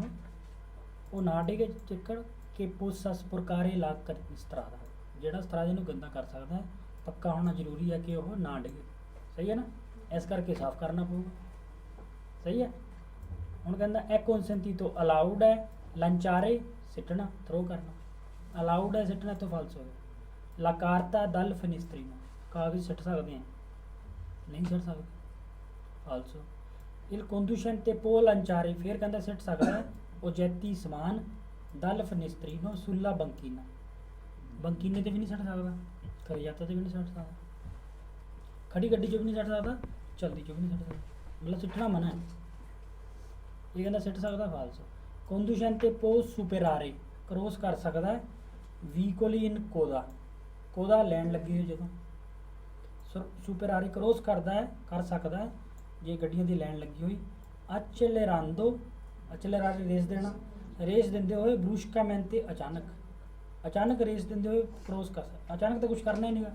ਉਹ ਨਾ ਡਿਗੇ ਚਿੱਕੜ, ਕਿ possa sporcare la strada, ਜਿਹੜਾ ਸਤਰਾਦੇ ਨੂੰ ਗੰਦਾ ਕਰ ਸਕਦਾ ਹੈ, ਪੱਕਾ ਹੋਣਾ ਜ਼ਰੂਰੀ ਹੈ ਕਿ ਉਹ ਨਾ ਡਿਗੇ, ਸਹੀ ਹੈ ਨਾ, ਇਸ ਕਰਕੇ ਸਾਫ਼ ਕਰਨਾ ਪਊਗਾ, ਸਹੀ ਹੈ। ਹੁਣ ਕਹਿੰਦਾ ਇਹ consentito allowed ਹੈ, lanciare ਸਿੱਟਣਾ ਥਰੋ ਕਰਨਾ, allowed ਹੈ ਸਿੱਟਣਾ ਤੋਂ ਫਾਲਸ ਹੋ ਗਿਆ। la carta dal finestrino, ਕਾਗਜ਼ ਸਿੱਟ ਸਕਦੇ ਆ, ਨਹੀਂ ਸਿੱਟ ਸਕਦੇ, ਫਾਲਸੋ। il conducente può lanciare, ਫਿਰ ਕਹਿੰਦਾ ਸਿੱਟ ਸਕਦਾ ਹੈ oggetti ਸਮਾਨ dal finestrino sulla banchina, ਬੰਕੀਨੇ ਤੇ ਵੀ ਨਹੀਂ ਸਿੱਟ ਸਕਦਾ, carreggiata ਤੇ ਵੀ ਨਹੀਂ ਸਿੱਟ ਸਕਦਾ, ਖੜੀ ਗੱਡੀ 'ਚ ਵੀ ਨਹੀਂ ਸਿੱਟ ਸਕਦਾ, ਚਲਦੀ 'ਚ ਵੀ ਨਹੀਂ ਸਿੱਟ ਸਕਦਾ, ਮਤਲਬ ਸਿੱਟਣਾ ਮਨਾ ਹੈ, ਇਹ ਕਹਿੰਦਾ ਸਿੱਟ ਸਕਦਾ, ਫਾਲਸੋ। conducente può superare, ਕ੍ਰੋਸ ਕਰ ਸਕਦਾ ਹੈ, veicoli in coda ਲੈਣ ਲੱਗੀ ਹੋਈ ਜਦੋਂ, superare ਕ੍ਰੋਸ ਕਰਦਾ ਹੈ, ਕਰ ਸਕਦਾ ਹੈ ਜੇ ਗੱਡੀਆਂ ਦੀ ਲਾਈਨ ਲੱਗੀ ਹੋਈ। accelerare ਰੇਸ ਦੇਣਾ, ਰੇਸ ਦਿੰਦੇ ਹੋਏ bruscamente ਅਚਾਨਕ ਰੇਸ ਦਿੰਦੇ ਹੋਏ ਕ੍ਰੋਸ ਕਰ ਸਕਦਾ, ਅਚਾਨਕ ਤਾਂ ਕੁਝ ਕਰਨਾ ਹੀ ਨਹੀਂਗਾ,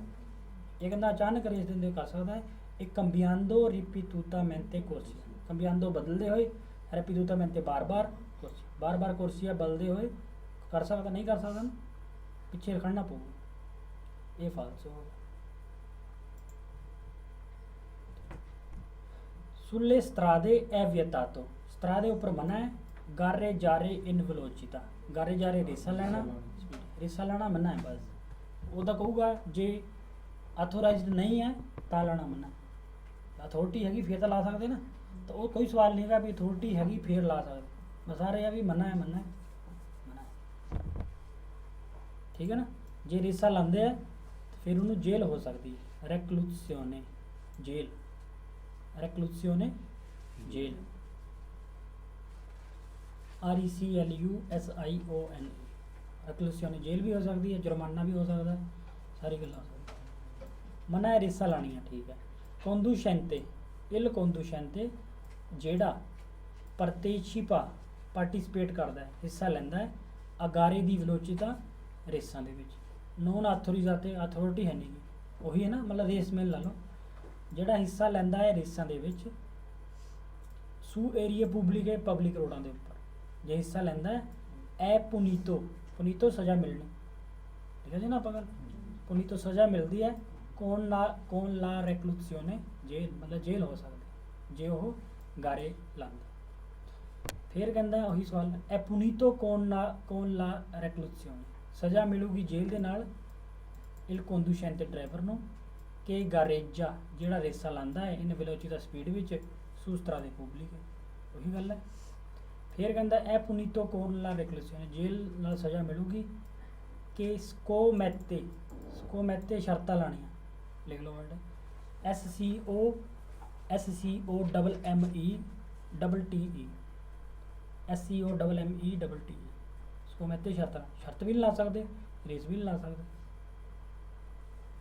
ਇਹ ਕਹਿੰਦਾ ਅਚਾਨਕ ਰੇਸ ਦਿੰਦੇ ਹੋਏ ਕਰ ਸਕਦਾ ਹੈ। ਇੱਕ cambiando ripetutamente corsia, cambiando ਬਦਲਦੇ ਹੋਏ, ripetutamente ਬਾਰ-ਬਾਰ ਕੁਰਸੀਆਂ ਬਦਲਦੇ ਹੋਏ ਕਰ ਸਕਦਾ, ਨਹੀਂ ਕਰ ਸਕਦਾ ਨਾ, ਪਿੱਛੇ ਖੜਨਾ ਪਊਗਾ, ਇਹ ਫਾਲਸ ਹੋ ਗਿਆ। sulle strade è vietato, ਸਤਰਾਦੇ ਉੱਪਰ ਮਨਾ ਹੈ, gareggiare in velocità, gareggiare ਰੇਸਾਂ ਲੈਣਾ, रेसा लाना मना है बस। ਉਹਦਾ ਕਹੂਗਾ ਜੇ ਅਥੋਰਾਈਜ਼ਡ ਨਹੀਂ ਹੈ ਤਾਂ ਲਾਣਾ ਮਨਾ। ਅਥਾਰਟੀ ਹੈਗੀ ਫਿਰ ਤਾਂ ਲਾ ਸਕਦੇ ਨਾ, ਤਾਂ ਉਹ ਕੋਈ ਸਵਾਲ ਨਹੀਂ ਹੈਗਾ ਵੀ ਅਥਾਰਟੀ ਹੈਗੀ ਫਿਰ ਲਾ ਸਕਦੇ, ਬਸ ਸਾਰੇ ਆ ਵੀ ਮਨਾ ਹੈ ਮਨਾ ਹੈ ਮਨਾ ਹੈ, ਠੀਕ ਹੈ ਨਾ। ਜੇ ਰੇਸਾ ਲਾਉਂਦੇ ਆ ਫਿਰ ਉਹਨੂੰ ਜੇਲ੍ਹ ਹੋ ਸਕਦੀ ਹੈ, ਰੈਕਲੂਸੀਓਨੇ ਜੇਲ੍ਹ, ਰੈਕਲੂਸੀਓਨੇ ਜੇਲ੍ਹ, RECLUSIONE, ਰੈਕਲੂਸੀਓਨੇ ਜੇਲ੍ਹ ਵੀ ਹੋ ਸਕਦੀ ਹੈ, ਜੁਰਮਾਨਾ ਵੀ ਹੋ ਸਕਦਾ, ਸਾਰੀ ਗੱਲਾਂ ਹੋ ਸਕਦੀਆਂ। ਮਨਾ ਹੈ ਰੇਸਾ ਲਾਣੀ ਹੈ, ਠੀਕ ਹੈ। ਕੋਂਦੂਸ਼ੈਂਤੇ, ਇਲ ਕੋਂਦੂਸ਼ੈਂਤੇ ਜਿਹੜਾ ਪਰਤੇਸ਼ੀਪਾ ਪਾਰਟੀਸਪੇਟ ਕਰਦਾ ਹੈ, ਹਿੱਸਾ ਲੈਂਦਾ ਹੈ ਅਗਾਰੇ ਦੀ ਵਿਲੋਚਿਤਾ ਰੇਸਾਂ ਦੇ ਵਿੱਚ। ਨੋਨ ਆਥੋਰੀਜ਼ਾਤੇ ਅਥਾਰਟੀ ਹੈ ਨਹੀਂ ਗੀ, ਉਹੀ ਹੈ ਨਾ, ਮਤਲਬ ਰੇਸ ਮੇਲ ਲਾ ਲਓ, ਜਿਹੜਾ ਹਿੱਸਾ ਲੈਂਦਾ ਹੈ ਰੇਸਾਂ ਦੇ ਵਿੱਚ ਸੂ ਏਰੀਏ ਪਬਲਿਕੇ ਪਬਲਿਕ ਰੋਡਾਂ ਦੇ ਉੱਪਰ ਜੇ ਹਿੱਸਾ ਲੈਂਦਾ ਹੈ ਐ ਪੁਨੀਤੋ, ਪੁਨੀਤੋ ਸਜ਼ਾ ਮਿਲਣੀ, ਠੀਕ ਹੈ ਜੀ ਨਾ ਆਪਾਂ ਗੱਲ, ਪੁਨੀਤੋ ਸਜ਼ਾ ਮਿਲਦੀ ਹੈ। ਕੌਣ ਲਾ ਰੈਕਲੂਸੀਓਨੇ ਜੇਲ੍ਹ, ਮਤਲਬ ਜੇਲ੍ਹ ਹੋ ਸਕਦੀ ਜੇ ਉਹ ਗਾਰੇ ਲਾਉਂਦਾ। ਫਿਰ ਕਹਿੰਦਾ ਉਹੀ ਸਵਾਲ ਐ ਪੁਨੀਤੋ ਕੌਣ ਲਾ ਰੈਕਲੂਸੀਓਨੇ, ਸਜ਼ਾ ਮਿਲੂਗੀ ਜੇਲ੍ਹ ਦੇ ਨਾਲ ਇਲ ਕੋਂਦੂਸ਼ੈਂਤੇ ਡਰਾਈਵਰ ਨੂੰ ਕਿ ਗਾਰੇਜਾ ਜਿਹੜਾ ਰੇਸਾ ਲਾਉਂਦਾ ਹੈ ਇਨ ਵਿਲੋਚਿਤਾ ਸਪੀਡ ਵਿੱਚ ਸੂਸਤਰਾ ਦੇ ਪਬਲਿਕ, ਉਹੀ ਗੱਲ ਹੈ। ਫਿਰ ਕਹਿੰਦਾ ਇਹ ਪੁਨੀਤੋ ਕੌਣ ਲਾ ਰੈਕਲੂਸੀਓਨੇ, ਜੇਲ੍ਹ ਨਾਲ ਸਜ਼ਾ ਮਿਲੂਗੀ ਕਿ ਸਕੋਮੈਤੇ ਸ਼ਰਤਾਂ ਲਾਣੀਆਂ, ਲਿਖ ਲਓ ਵਰਡ SCOMMETTE, SCOMMETTE, ਸਕੋਮੈਤੇ ਸ਼ਰਤਾਂ, ਸ਼ਰਤ ਵੀ ਨਹੀਂ ਲਾ ਸਕਦੇ, ਰੇਸ ਵੀ ਨਹੀਂ ਲਾ ਸਕਦੇ,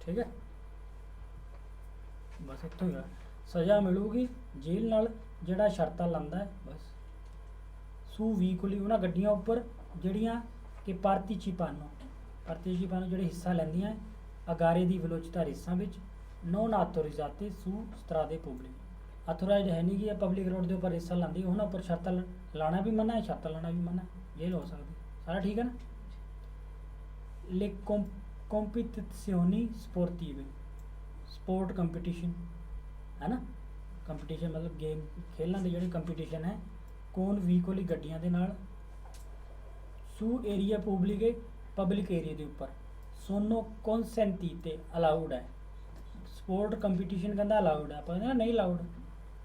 ਠੀਕ ਹੈ। ਬਸ ਇੱਥੋਂ ਹੀ ਸਜ਼ਾ ਮਿਲੂਗੀ ਜੇਲ੍ਹ ਨਾਲ ਜਿਹੜਾ ਸ਼ਰਤਾਂ ਲਾਉਂਦਾ ਹੈ, ਬਸ। ਸੂ ਵੀਕੁਲੀ ਉਹਨਾਂ ਗੱਡੀਆਂ ਉੱਪਰ ਜਿਹੜੀਆਂ ਕਿ ਪਾਰਟੀਚੀਪਾਨੋ ਜਿਹੜੇ ਹਿੱਸਾ ਲੈਂਦੀਆਂ ਅਗਾਰੇ ਦੀ ਵਿਲੋਚਿਤਾ ਰੇਸਾਂ ਵਿੱਚ ਨੋਨ ਆਥੋਰਿਜ਼ਾਤੇ ਸੂ ਸਤਰਾਦੇ ਪਬਲਿਕ, ਅਥੋਰਾਈਜ਼ਡ ਹੈ ਨਹੀਂ ਕਿ ਪਬਲਿਕ ਰੋਡ ਦੇ ਉੱਪਰ ਰੇਸਾਂ ਲਾਉਂਦੀ, ਉਹਨਾਂ ਉੱਪਰ ਸ਼ਰਤਾਂ ਲਾਣਾ ਵੀ ਮਨਾ ਹੈ, ਸ਼ਰਤਾਂ ਲਾਣਾ ਵੀ ਮਨਾ ਹੈ, ਜੇਲ੍ਹ ਹੋ ਸਕਦੀ, ਸਾਰਾ ਠੀਕ ਹੈ ਨਾ। ਲੇ ਕੰਪੀਟੀਸ਼ਨੀ ਸਪੋਰਟੀਵੇ, ਸਪੋਰਟ ਕੰਪੀਟੀਸ਼ਨ ਹੈ ਨਾ, ਕੰਪੀਟੀਸ਼ਨ ਮਤਲਬ ਗੇਮ ਖੇਲਣ ਦੀ ਜਿਹੜੀ ਕੰਪੀਟੀਸ਼ਨ ਹੈ ਕੌਣ ਵੀਕੋਲੀ ਗੱਡੀਆਂ ਦੇ ਨਾਲ ਸੂ ਏਰੀਆ ਪਬਲਿਕੇ ਪਬਲਿਕ ਏਰੀਆ ਦੇ ਉੱਪਰ ਸੋਨੋ ਕੌਨਸੈਂਟੀਤੇ ਅਲਾਉਡ ਹੈ। ਸਪੋਰਟ ਕੰਪੀਟੀਸ਼ਨ ਕਹਿੰਦਾ ਅਲਾਉਡ ਹੈ, ਆਪਾਂ ਕਹਿੰਦੇ ਨਾ ਨਹੀਂ ਅਲਾਉਡ,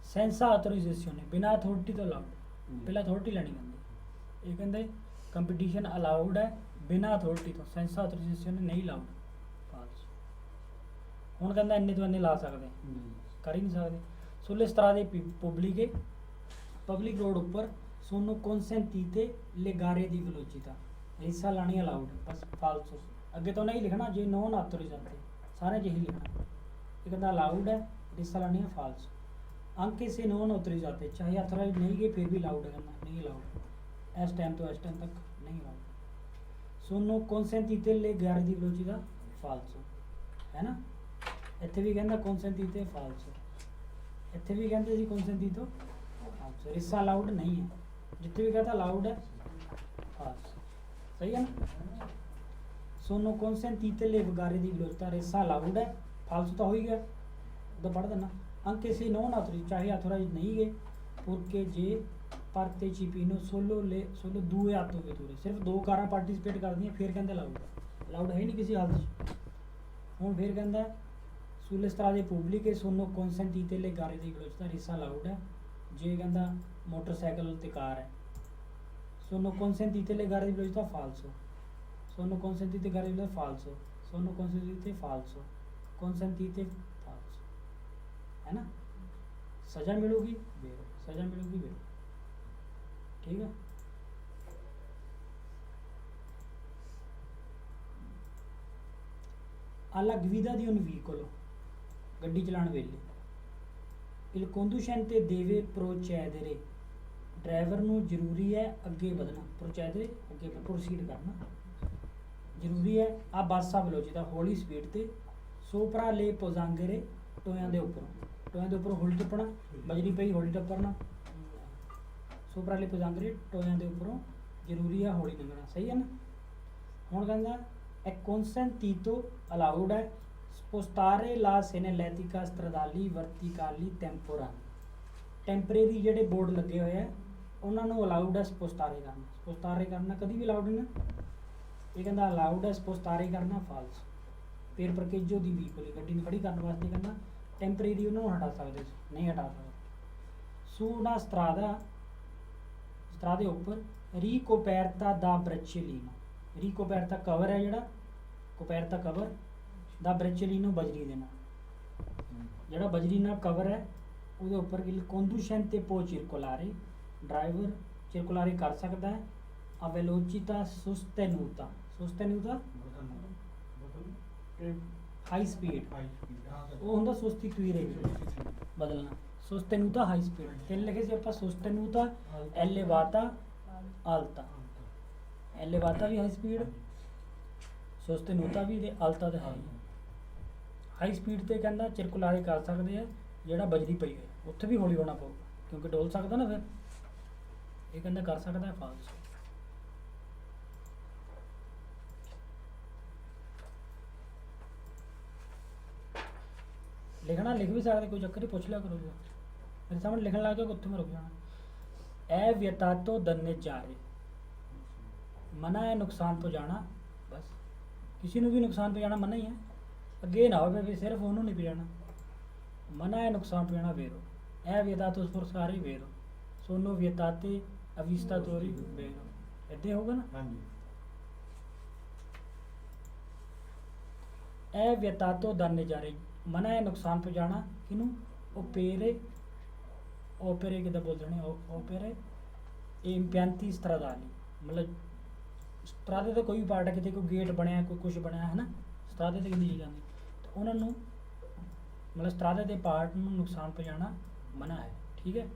ਸੈਂਸਾ ਆਥੋਰਾਈਜ਼ੇਸ਼ਨ ਹੈ, ਬਿਨਾਂ ਅਥਾਰਟੀ ਤੋਂ ਅਲਾਉਡ, ਪਹਿਲਾਂ ਅਥਾਰਟੀ ਲੈਣੀ ਕਹਿੰਦੇ, ਇਹ ਕਹਿੰਦੇ ਕੰਪੀਟੀਸ਼ਨ ਅਲਾਉਡ ਹੈ ਬਿਨਾਂ ਅਥਾਰਟੀ ਤੋਂ, ਸੈਂਸਾ ਆਥੋਰਾਈਜ਼ੇਸ਼ਨ ਨਹੀਂ ਅਲਾਉਡ, ਫਾਲਸ। ਹੁਣ ਕਹਿੰਦਾ ਇੰਨੇ ਤੋਂ ਇੰਨੇ ਲਾ ਸਕਦੇ, ਕਰ ਹੀ ਨਹੀਂ ਸਕਦੇ। ਸੁਲੇ ਸਤਰਾ ਦੇ ਪਬਲਿਕ ਰੋਡ ਉੱਪਰ ਸੋਨੋ ਕੌਨਸੈਂਟੀਤੇ ਲੇਗਾਰੇ ਦੀ ਵਿਲੋਚਿਤਾ ਹਿੱਸਾ ਲਾਣੀ ਅਲਾਉਡ, ਬਸ ਫਾਲਸੋ, ਅੱਗੇ ਤੋਂ ਨਹੀਂ ਲਿਖਣਾ, ਜੇ ਨੋਨ ਆਥੋਰਾਈਜ਼ਾਤੇ ਸਾਰੇ ਜਿਹੀ ਲਿਖਣਾ, ਇਹ ਕਹਿੰਦਾ ਅਲਾਉਡ ਹੈ, ਹਿੱਸਾ ਲਾਣੀ ਹੈ ਫਾਲਸੋ। ਅੰਕੇ ਸੇ ਨੋਨ ਆਥੋਰਾਈਜ਼ਾਤੇ ਚਾਹੇ ਆਥੋਰਾइज नहीं गए फिर भी अलाउड है, करना नहीं अलाउड, इस टाइम तो इस टाइम तक नहीं अलाउड। सोनो कॉन्सेंटीते ले गैर दी विलोचिता फालसो है ना, ਇੱਥੇ ਵੀ ਕਹਿੰਦਾ ਕੌਨਸੈਂਟੀਤੇ ਫਾਲਸੋ, ਇੱਥੇ ਵੀ ਕਹਿੰਦੇ ਜੀ ਕੌਨਸੈਂਟੀਤੋ ਫਾਲਸੋ, ਰਿਸਾ ਅਲਾउड नहीं है, ਜਿੱਥੇ ਵੀ ਕਹਤਾ अलाउड है ਫਾਲਸੋ, सही है ना। सोनो कॉन्सेंटीते ले गैर दी विलोचिता रिसा अलाउड है फालसो तो हो ही गया, तो पढ़ देना। अंके से नॉन ऑथोराइज चाहे ऑथोराइज नहीं गए पुरके जे पार्टिसिपेनो सोलो दूए आतों के दूरे, सिर्फ दो कारां पार्टिसिपेट कर दी फिर कहते अलाउड है, अलाउड है ही नहीं किसी हालत हूँ। फिर कहता सुले सतरा दे पब्लिक सोनो कॉन्सेंटीते ले गारे दी विलोचिता रिसा अलाउड है, जे कहता मोटरसाइकिल ते कार है सोनो कॉन्सेंटीते ले गारे दी विलोचिता फालसो, सोनो कॉन्सेंटीते गारे दी विलोचिता फालसो, सोनो कॉन्सेंटीते फालसो, कॉन्सेंटीते फालसो, है ना। सजा मिलूगी बेरो, सजा मिलूगी बेरो, ठीक है। alla guida di un veicolo ਗੱਡੀ ਚਲਾਉਣ ਵੇਲੇ il conducente deve procedere, driver ਨੂੰ ਜ਼ਰੂਰੀ ਹੈ ਅੱਗੇ ਵਧਣਾ, procedere ਅੱਗੇ ਪ੍ਰੋਸੀਡ ਕਰਨਾ ਜ਼ਰੂਰੀ ਹੈ। ਆ ਬੱਸ ਆ ਵਿਲੋਚਿਤਾ ਹੌਲੀ ਸਪੀਡ ਤੇ ਸੋਪਰਾ ਲੈ ਪੋਜ਼ਾਂਗਰੇ ਟੋਇਆਂ ਦੇ ਉੱਪਰ ਹੌਲੀ ਟੱਪਣਾ, ਬਜਰੀ ਪਈ ਹੌਲੀ ਟੱਪਣਾ, ਸੋਪਰਾ ਲੈ ਪੋਜ਼ਾਂਗਰੇ ਟੋਇਆਂ ਦੇ ਉੱਪਰੋਂ ਜ਼ਰੂਰੀ ਹੈ ਹੌਲੀ ਲੰਘਣਾ, ਸਹੀ ਹੈ ਨਾ। ਹੁਣ ਕਹਿੰਦਾ è consentito all'aud spostare la segnaletica stradali verticali temporali, temporary ਜਿਹੜੇ ਬੋਰਡ ਲੱਗੇ ਹੋਏ ਆ ਉਹਨਾਂ ਨੂੰ ਅਲਾਉਡ ਹੈ ਸਪੋਸਟਾਰੇ ਕਰਨਾ, ਸਪੋਸਟਾਰੇ ਕਰਨਾ ਕਦੀ ਵੀ ਅਲਾਉਡ ਨਹੀਂ, ਇਹ ਕਹਿੰਦਾ ਅਲਾਉਡ ਹੈ ਸਪੋਸਤਾਰੇ ਕਰਨਾ ਫਾਲਸ। ਫਿਰ ਪਰਕੇਜੋ ਦੀ ਵੀਕਲੀ ਗੱਡੀ ਨੂੰ ਖੜੀ ਕਰਨ ਵਾਸਤੇ ਕਹਿੰਦਾ ਟੈਂਪਰੇਰੀ ਉਹਨਾਂ ਨੂੰ ਹਟਾ ਸਕਦੇ ਸੀ, ਨਹੀਂ ਹਟਾ ਸਕਦੇ। ਸੁਣਾ ਸਤਰਾਦੇ ਉੱਪਰ ਰੀਕੋਪੈਰਤਾ ਦਾ ਬ੍ਰੈਚੇਲੀਨੋ, ਰੀਕੋਪੈਰਤਾ ਕਵਰ ਹੈ ਜਿਹੜਾ, ਕੋਪੈਰਤਾ ਕਵਰ ਦਾ ਬ੍ਰੈਚੇਲੀਨੋ ਬਜਰੀ ਦੇ ਨਾਲ, ਜਿਹੜਾ ਬਜਰੀ ਨਾਲ ਕਵਰ ਹੈ ਉਹਦੇ ਉੱਪਰ il conducente può circolare, driver circolare ਕਰ ਸਕਦਾ ਹੈ। a velocità sostenuta, sostenuta high speed, ਉਹ ਹੁੰਦਾ sostituire ਬਦਲਣਾ, sostenuta ਹਾਈ ਸਪੀਡ। ਤਿੰਨ ਲਿਖੇ ਸੀ ਆਪਾਂ, sostenuta elevata alta, elevata ਵੀ ਹਾਈ ਸਪੀਡ, sostenuta ਵੀ ਤੇ alta ਤੇ ਹਾਈ ਸਪੀਡ ਤੇ ਕਹਿੰਦਾ ਚਿਰਕੁਲਾਰੇ ਕਰ ਸਕਦੇ ਆ ਜਿਹੜਾ ਬਜਰੀ ਪਈ ਹੋਈ, ਉੱਥੇ ਵੀ ਹੌਲੀ ਹੋਣਾ ਪਊਗਾ ਕਿਉਂਕਿ ਡੋਲ ਸਕਦਾ ਨਾ, ਫਿਰ ਇਹ ਕਹਿੰਦਾ ਕਰ ਸਕਦਾ ਹੈ ਫਾਲਸ। ਲਿਖਣਾ ਲਿਖ ਵੀ ਸਕਦੇ, ਕੋਈ ਚੱਕਰ ਨਹੀਂ, ਪੁੱਛ ਲਿਆ ਕਰੋ। ਮੇਰੇ ਸਾਹਮਣੇ ਲਿਖਣ ਲੱਗ ਜਾਓ ਉੱਥੇ ਮੈਂ ਰੁਕ ਜਾਣਾ। ਇਹ ਵਿਅਤਾਤੋ ਦੰਨੇ ਚਾਰੇ, ਮਨਾ ਹੈ ਨੁਕਸਾਨ ਪਹੁੰਚਾਉਣਾ, ਬਸ ਕਿਸੇ ਨੂੰ ਵੀ ਨੁਕਸਾਨ ਪਹੁੰਚਾਉਣਾ ਮਨਾ ਹੀ ਹੈ, ਅੱਗੇ ਨਾ ਹੋਵੇ ਵੀ ਸਿਰਫ ਉਹਨੂੰ ਨਹੀਂ ਪਹੁੰਚਾਉਣਾ। ਮਨਾ ਹੈ ਨੁਕਸਾਨ ਪਹੁੰਚਾਉਣਾ ਵੇਰੋ, ਇਹ ਵਿਅਤਾਤੋ ਸਪੁਰਸਾਰੇ ਵੇਰੋ, ਸੋਨੋ ਵਿਅਤਾਤੇ ਅਵਿਸਤਾ ਤੋਰੀ ਵੇਰੋ, ਇੱਦਾਂ ਹੋਗਾ ਨਾ। ਹਾਂਜੀ। ਇਹ ਵਿਅਤਾਤੋ ਦੰਨੇ ਚਾਰੇ, ਮਨਾ ਹੈ ਨੁਕਸਾਨ ਪਹੁੰਚਾਉਣਾ ਕਿਹਨੂੰ, ਓਪੇਰੇ, ਓਪੇਰੇ ਕਿੱਦਾਂ ਬੋਲ ਦੇਣੇ, ਓਪੇਰੇ ਇੰਪਿਆਂਤੀ ਸਟਰਾਦਾਲੀ, ਮਤਲਬ ਸਟਰਾਦੇ ਦਾ ਕੋਈ ਵੀ ਪਾਰਟ ਹੈ, ਕਿਤੇ ਕੋਈ ਗੇਟ ਬਣਿਆ, ਕੋਈ ਕੁਛ ਬਣਿਆ ਹੈ ਨਾ, ਸਟਰਾਦੇ ਤੇ ਕਿੰਨੀ ਚੀਜ਼ਾਂ ਆਉਂਦੀ, ਤਾਂ ਉਹਨਾਂ ਨੂੰ ਮਤਲਬ ਸਟਰਾਦੇ ਦੇ ਪਾਰਟ ਨੂੰ ਨੁਕਸਾਨ ਪਹੁੰਚਾਉਣਾ ਮਨਾ ਹੈ, ਠੀਕ ਹੈ।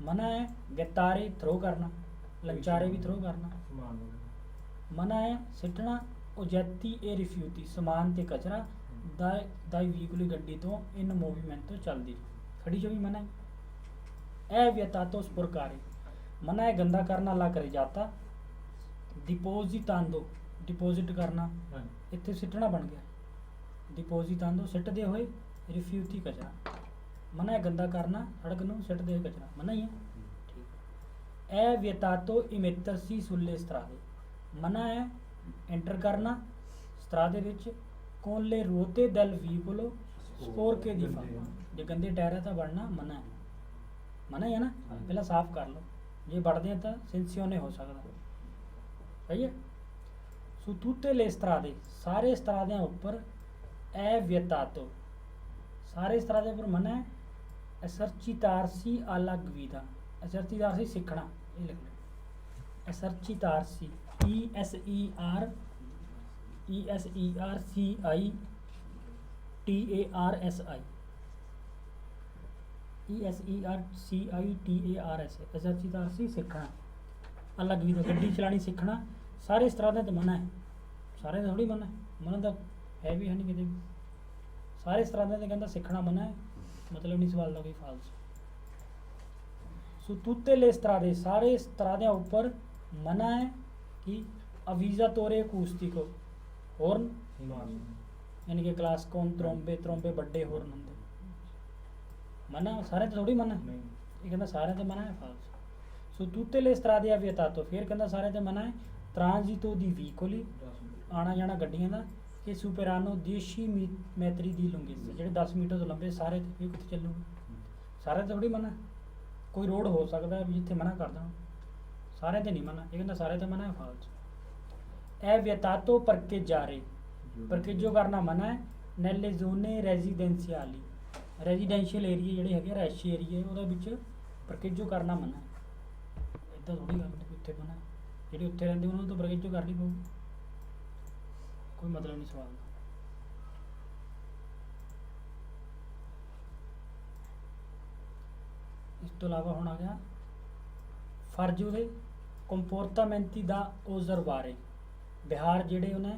ਮਨਾ ਹੈ ਗਤਾਰੇ ਥਰੋ ਕਰਨਾ, ਲੰਚਾਰੇ ਵੀ ਥਰੋ ਕਰਨਾ। ਮਨਾ ਹੈ ਸਿੱਟਣਾ ਓਜੈਤੀ ਏ ਰਿਫਿਊਟੀ, ਸਮਾਨ ਤੇ ਕਚਰਾ ਦਾਈ ਵੀਕਲੀ ਗੱਡੀ ਤੋਂ ਇਨ ਮੂਵਮੈਂਟ ਚੱਲਦੀ ਖੜੀ ਜੋ ਵੀ ਮਨਾ ਹੈ। ਇਹ ਵਿਅਤਾਤੋ ਸਪੁਰਕਾਰੇ, ਮਨਾ ਹੈ ਗੰਦਾ ਕਰਨਾ ਲਾ ਕਰੇ ਜਾਤਾ, ਡਿਪੋਜ਼ਿਟਾਂਦੋ ਡਿਪੋਜ਼ਿਟ ਕਰਨਾ, ਇੱਥੇ ਸਿੱਟਣਾ ਬਣ ਗਿਆ, ਡਿਪੋਜ਼ਿਟਾਂਦੋ ਸਿੱਟਦੇ ਹੋਏ, ਰਿਫਿਊਟੀ ਕਚਰਾ, ਮਨਾ ਹੈ ਗੰਦਾ ਕਰਨਾ ਸੜਕ ਨੂੰ ਸਿੱਟਦੇ ਹੋਏ ਕਚਰਾ, ਮਨਾ ਹੀ ਹੈ, ਠੀਕ। ਇਹ ਵਿਅਤਾਤੋ ਇਮੇਤਰਸੀ ਸੁੱਲੇ ਸਤਰਾਦੇ, ਮਨਾ ਹੈ ਐਂਟਰ ਕਰਨਾ ਸਤਰਾਦੇ ਵਿੱਚ, ਕੋਲੇ ਰੋਤੇ ਦਲ ਵੀਕੁਲੋ ਸਕੋਰ ਕੇ ਦੀ ਫਾਰਮਾ, ਜੇ ਗੰਦੇ ਟਾਇਰ ਹੈ ਤਾਂ ਵੜਨਾ ਮਨਾ ਹੈ, ਮਨਾ ਹੀ ਹੈ ਨਾ, ਪਹਿਲਾਂ ਸਾਫ਼ ਕਰ ਲਓ, ਜੇ ਵੜਦੇ ਆ ਤਾਂ ਸਿੰਸਿਓਨੇ ਹੋ ਸਕਦਾ, ਸਹੀ ਹੈ। ਸੋ ਤੁੱਤੇ ਲੈ ਸਤਰਾਦੇ, ਸਾਰੇ ਸਤਰਾਦਿਆਂ ਉੱਪਰ, ਇਹ ਵਿਅਤਾਤੋ ਸਾਰੇ ਸਤਰਾਦਿਆਂ ਉੱਪਰ ਮਨਾ ਹੈ। ਐਸਰਚੀਤਾਰਸੀ ਆਲਾ ਗਵੀਦਾ, ਐਸਰਚੀਤਾਰਸੀ ਸਿੱਖਣਾ, ਇਹ ਲਿਖ ਲਓ, ਐਸਰਚੀਤਾਰਸੀ ਐਸਰਚੀਤਾਰਸੀ ਸਿੱਖਣਾ, ਅਲੱਗ ਵੀ ਗੱਡੀ ਚਲਾਣੀ ਸਿੱਖਣਾ, ਸਾਰੇ ਸਤਰਾਦਿਆਂ ਤੇ ਮਨਾ ਹੈ, ਸਾਰੇ ਥੋੜੀ ਮਨਾ ਹੈ, ਮਨਾ ਤਾਂ ਹੈ ਵੀ ਹੈ ਨਹੀਂ ਕਿਤੇ ਵੀ, ਸਾਰੇ ਸਤਰਾਦਿਆਂ ਤੇ ਕਹਿੰਦਾ ਸਿੱਖਣਾ ਮਨਾ ਹੈ, ਮਤਲਬ ਨਹੀਂ ਸਵਾਲ ਦਾ ਕੋਈ ਫਾਲਸ। ਸੋ ਤੁੱਤੇ ਲੈ ਸਤਰਾਦੇ, ਸਾਰੇ ਸਤਰਾਦਿਆਂ ਉੱਪਰ ਮਨਾ ਹੈ ਕਿ ਅਵੀਜ਼ਾ ਤੋਰੇ ਅਕੂਸਟਿਕੋ, ਹੋਰਨ यानी कि क्लास कौन त्रोंबे त्रोंबे बड़े होरन होंगे, मना सारे तो थोड़ी मना, ये कहता सारे तो मना है फालस। सो तुते ले स्त्रादे आ वियतातो, फिर कहता सारे तो मना है। ट्रांजिटो दी वीकोली, आना जाना गड्डियां दा, कि सुपेरानो देशी मैत्री दी लुंगी, जेडे 10 मीटर तो लंबे सारे फिर कितने चलूगे, सारे तो थोड़ी मना, कोई रोड हो सकता है जिथे मना कर देना, सारे तो नहीं मना, ये कहता सारे तो मना है फालस। ए वियतातो परके जा रहे, परकेजो करना मना है। नैले जोने रेजिडेंशियली, रेजिडेंशियल एरिया ਜਿਹੜੇ ਹੈਗੇ ਰੈਸ਼ੀ ਏਰੀਆ ਉਹਦੇ ਵਿੱਚ ਪਰਕੇਜੋ ਕਰਨਾ ਮਨਾ ਹੈ, ਇੱਦਾਂ ਥੋੜੀ ਗੱਲ ਉੱਥੇ ਮਨਾ, ਜਿਹੜੇ ਉੱਥੇ ਰਹਿੰਦੇ ਉਹਨਾਂ ਨੂੰ ਤਾਂ ਪਰਕੇਜੋ ਕਰਨੀ ਪਊਗੀ, ਕੋਈ ਮਤਲਬ ਨਹੀਂ ਸਵਾਲ ਦਾ। ਇਸ ਤੋਂ ਇਲਾਵਾ ਹੁਣ ਆ ਗਿਆ ਫਰਜ਼ ਉਹਦੇ ਕੰਪੋਰਟਾਮੈਂਟੀ ਦਾ ਓਜ਼ਰਵਾਰੇ, ਬਿਹਾਰ ਜਿਹੜੇ ਉਹਨੇ